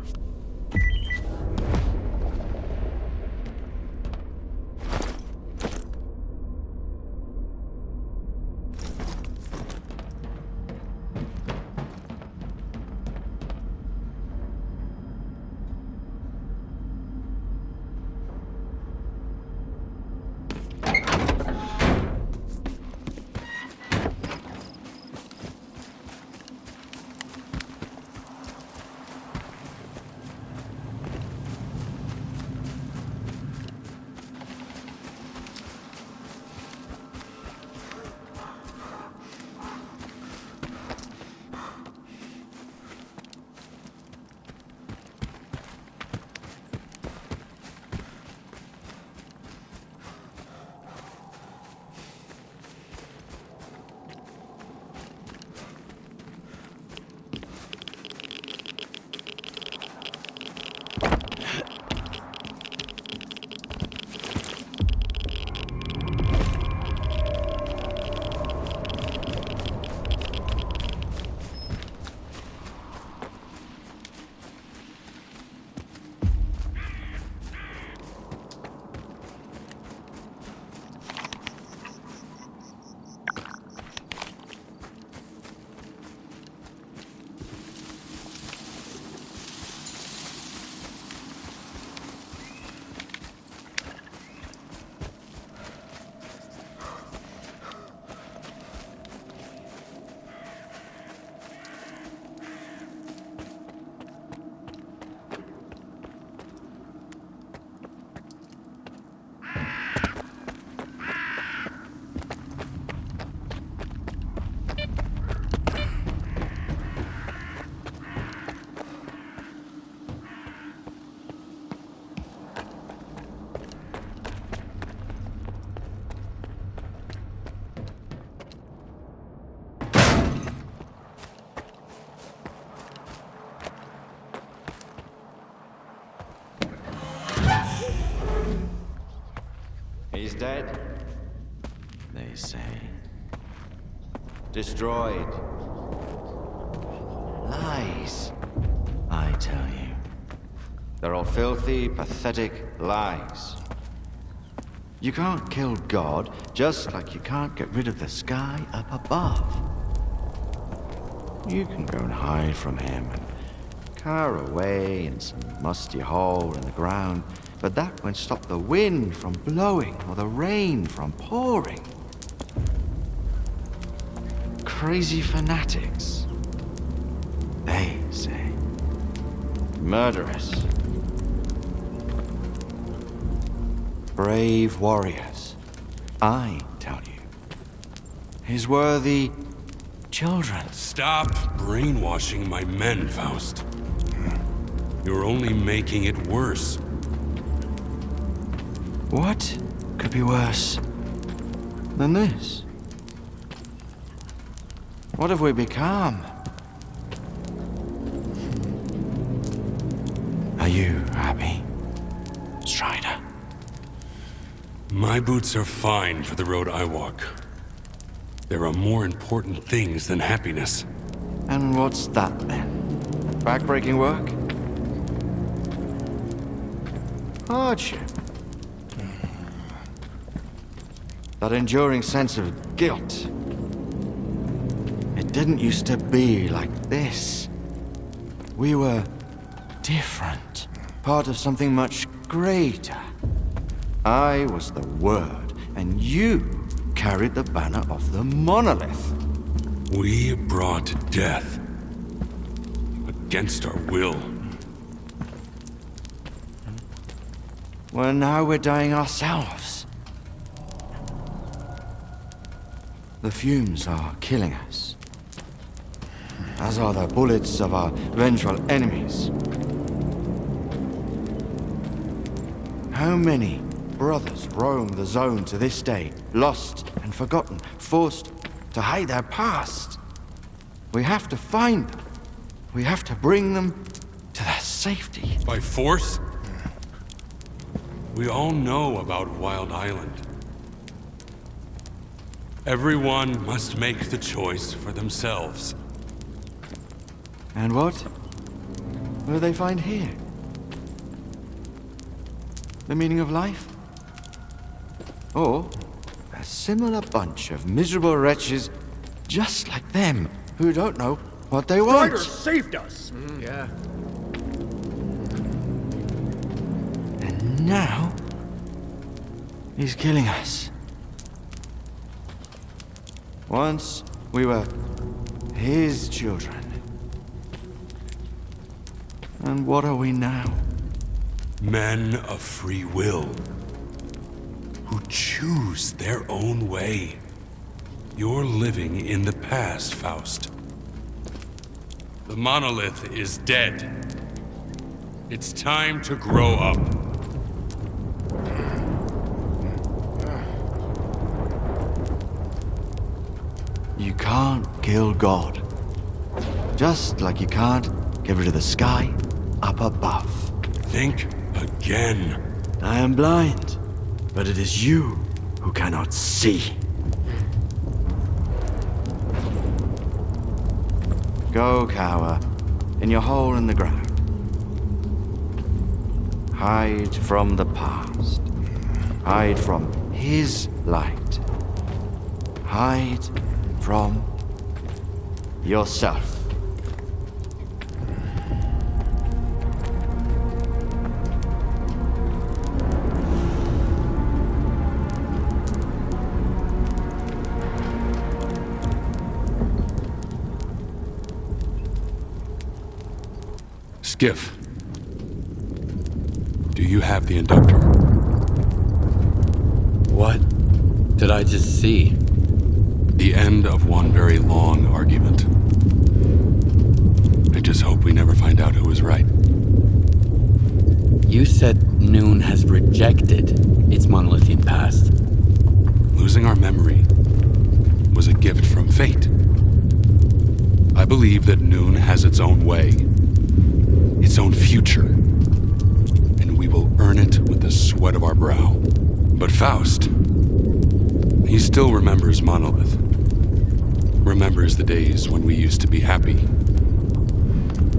[SPEAKER 18] He's dead, they say. Destroyed. Lies, I tell you. They're all filthy, pathetic lies. You can't kill God, just like you can't get rid of the sky up above. You can go and hide from him and cower away in some musty hole in the ground, but that won't stop the wind from blowing or the rain from pouring. Crazy fanatics, they say. Murderers. Brave warriors, I tell you. His worthy children.
[SPEAKER 19] Stop brainwashing my men, Faust. You're only making it worse.
[SPEAKER 18] What could be worse than this? What have we become? Are you happy, Strider?
[SPEAKER 19] My boots are fine for the road I walk. There are more important things than happiness.
[SPEAKER 18] And what's that then? Backbreaking work? Hardship? That enduring sense of guilt. It didn't used to be like this. We were different, part of something much greater. I was the Word, and you carried the banner of the monolith.
[SPEAKER 19] We brought death. Against our will.
[SPEAKER 18] Well, now we're dying ourselves. The fumes are killing us, as are the bullets of our vengeful enemies. How many brothers roam the zone to this day, lost and forgotten, forced to hide their past? We have to find them. We have to bring them to their safety.
[SPEAKER 19] By force? We all know about Wild Island. Everyone must make the choice for themselves.
[SPEAKER 18] And what will they find here? The meaning of life? Or a similar bunch of miserable wretches just like them who don't know what they want?
[SPEAKER 1] Strider saved us!
[SPEAKER 14] Yeah.
[SPEAKER 18] And now he's killing us. Once we were his children. And what are we now?
[SPEAKER 19] Men of free will, who choose their own way. You're living in the past, Faust. The monolith is dead. It's time to grow up.
[SPEAKER 18] You can't kill God. Just like you can't get rid of the sky up above.
[SPEAKER 19] Think again.
[SPEAKER 18] I am blind, but it is you who cannot see. Go cower in your hole in the ground. Hide from the past. Hide from his light. Hide from yourself.
[SPEAKER 19] Skiff, do you have the inductor?
[SPEAKER 9] What did I just see?
[SPEAKER 19] The end of one very long argument. I just hope we never find out who was right.
[SPEAKER 9] You said Noon has rejected its monolithian past.
[SPEAKER 19] Losing our memory was a gift from fate. I believe that Noon has its own way, its own future, and we will earn it with the sweat of our brow. But Faust, he still remembers Monolith. Remembers the days when we used to be happy.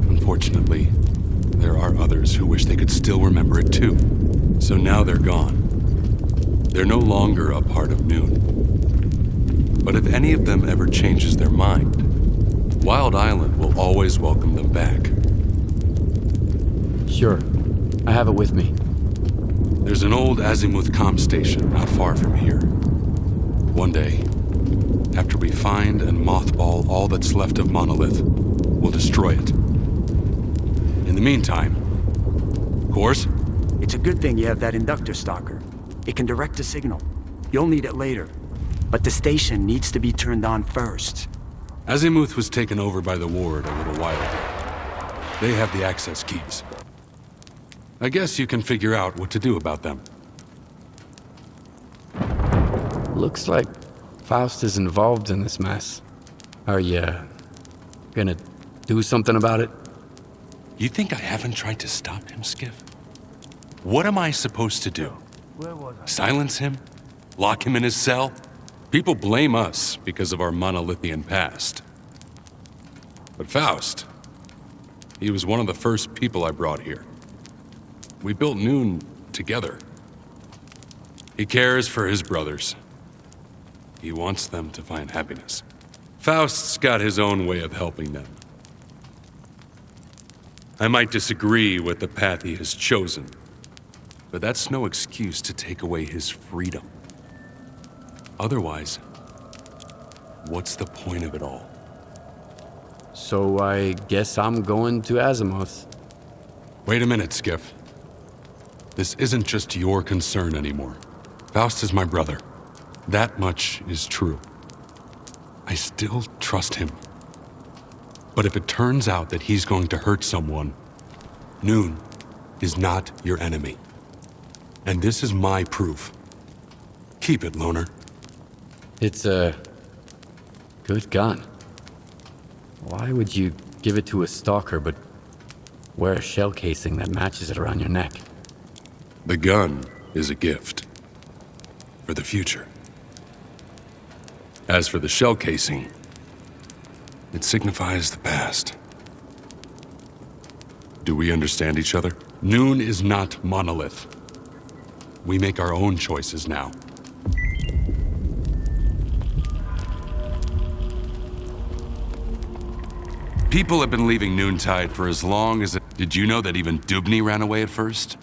[SPEAKER 19] Unfortunately, there are others who wish they could still remember it too. So now they're gone. They're no longer a part of Noon. But if any of them ever changes their mind, Wild Island will always welcome them back.
[SPEAKER 9] Sure. I have it with me.
[SPEAKER 19] There's an old Azimuth comm station not far from here. One day, after we find and mothball all that's left of Monolith, we'll destroy it. In the meantime, of course,
[SPEAKER 11] It's a good thing you have that inductor, Stalker. It can direct a signal. You'll need it later. But the station needs to be turned on first.
[SPEAKER 19] Azimuth was taken over by the Ward a little while ago. They have the access keys. I guess you can figure out what to do about them.
[SPEAKER 9] Looks like Faust is involved in this mess. Are you gonna do something about it?
[SPEAKER 19] You think I haven't tried to stop him, Skiff? What am I supposed to do? Silence him? Lock him in his cell? People blame us because of our monolithian past. But Faust, he was one of the first people I brought here. We built Noon together. He cares for his brothers. He wants them to find happiness. Faust's got his own way of helping them. I might disagree with the path he has chosen, but that's no excuse to take away his freedom. Otherwise, what's the point of it all?
[SPEAKER 9] So I guess I'm going to Azimuth.
[SPEAKER 19] Wait a minute, Skiff. This isn't just your concern anymore. Faust is my brother. That much is true. I still trust him. But if it turns out that he's going to hurt someone, Noon is not your enemy. And this is my proof. Keep it, Loner.
[SPEAKER 9] It's a good gun. Why would you give it to a stalker but wear a shell casing that matches it around your neck?
[SPEAKER 19] The gun is a gift. For the future. As for the shell casing, it signifies the past. Do we understand each other? Noon is not monolith. We make our own choices now. People have been leaving Noontide for as long as it... Did you know that even Dubny ran away at first?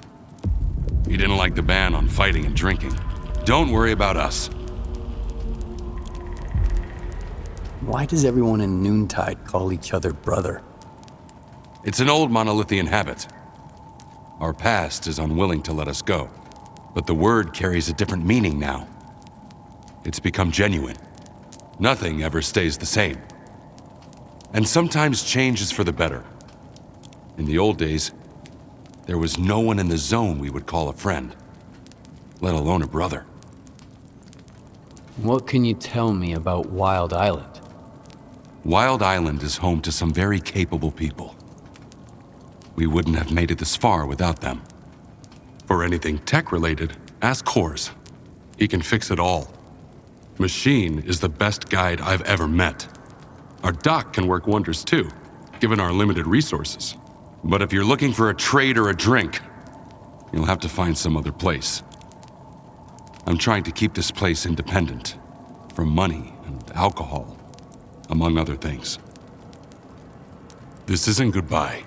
[SPEAKER 19] He didn't like the ban on fighting and drinking. Don't worry about us.
[SPEAKER 9] Why does everyone in Noontide call each other brother?
[SPEAKER 19] It's an old monolithian habit. Our past is unwilling to let us go. But the word carries a different meaning now. It's become genuine. Nothing ever stays the same. And sometimes change is for the better. In the old days, there was no one in the zone we would call a friend, let alone a brother.
[SPEAKER 9] What can you tell me about Wild Island?
[SPEAKER 19] Wild Island is home to some very capable people. We wouldn't have made it this far without them. For anything tech-related, ask Kors. He can fix it all. Machine is the best guide I've ever met. Our dock can work wonders too, given our limited resources. But if you're looking for a trade or a drink, you'll have to find some other place. I'm trying to keep this place independent, from money and alcohol, among other things. This isn't goodbye.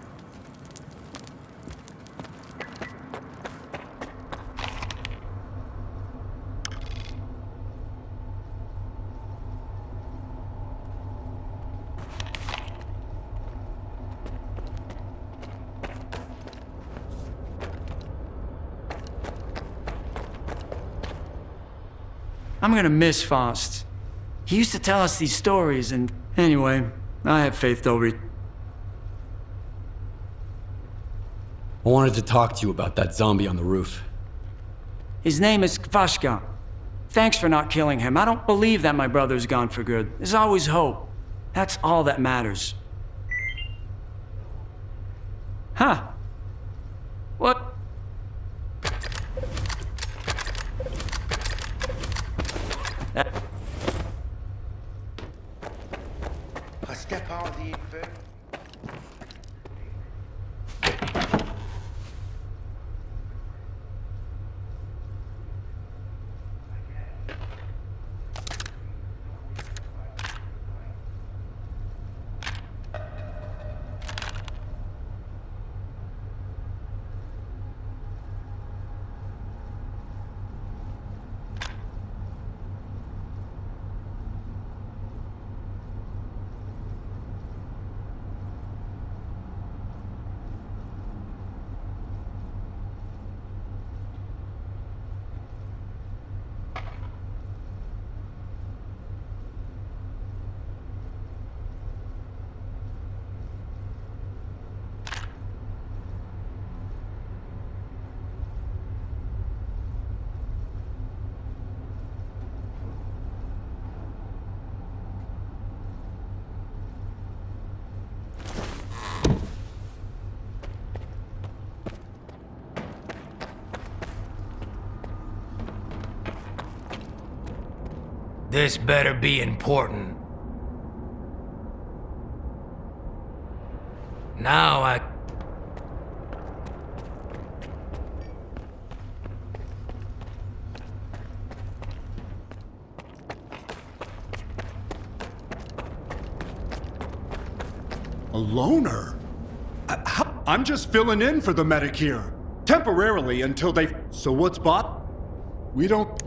[SPEAKER 11] I'm gonna miss Faust. He used to tell us these stories, and anyway, I have faith they'll
[SPEAKER 9] I wanted to talk to you about that zombie on the roof.
[SPEAKER 11] His name is Kvashka. Thanks for not killing him. I don't believe that my brother's gone for good. There's always hope. That's all that matters. Huh. What?
[SPEAKER 18] Step on the infer.
[SPEAKER 20] This better be important. Now I...
[SPEAKER 13] A loner? I'm just filling in for the medic here. Temporarily until they... So what's Bob? We don't...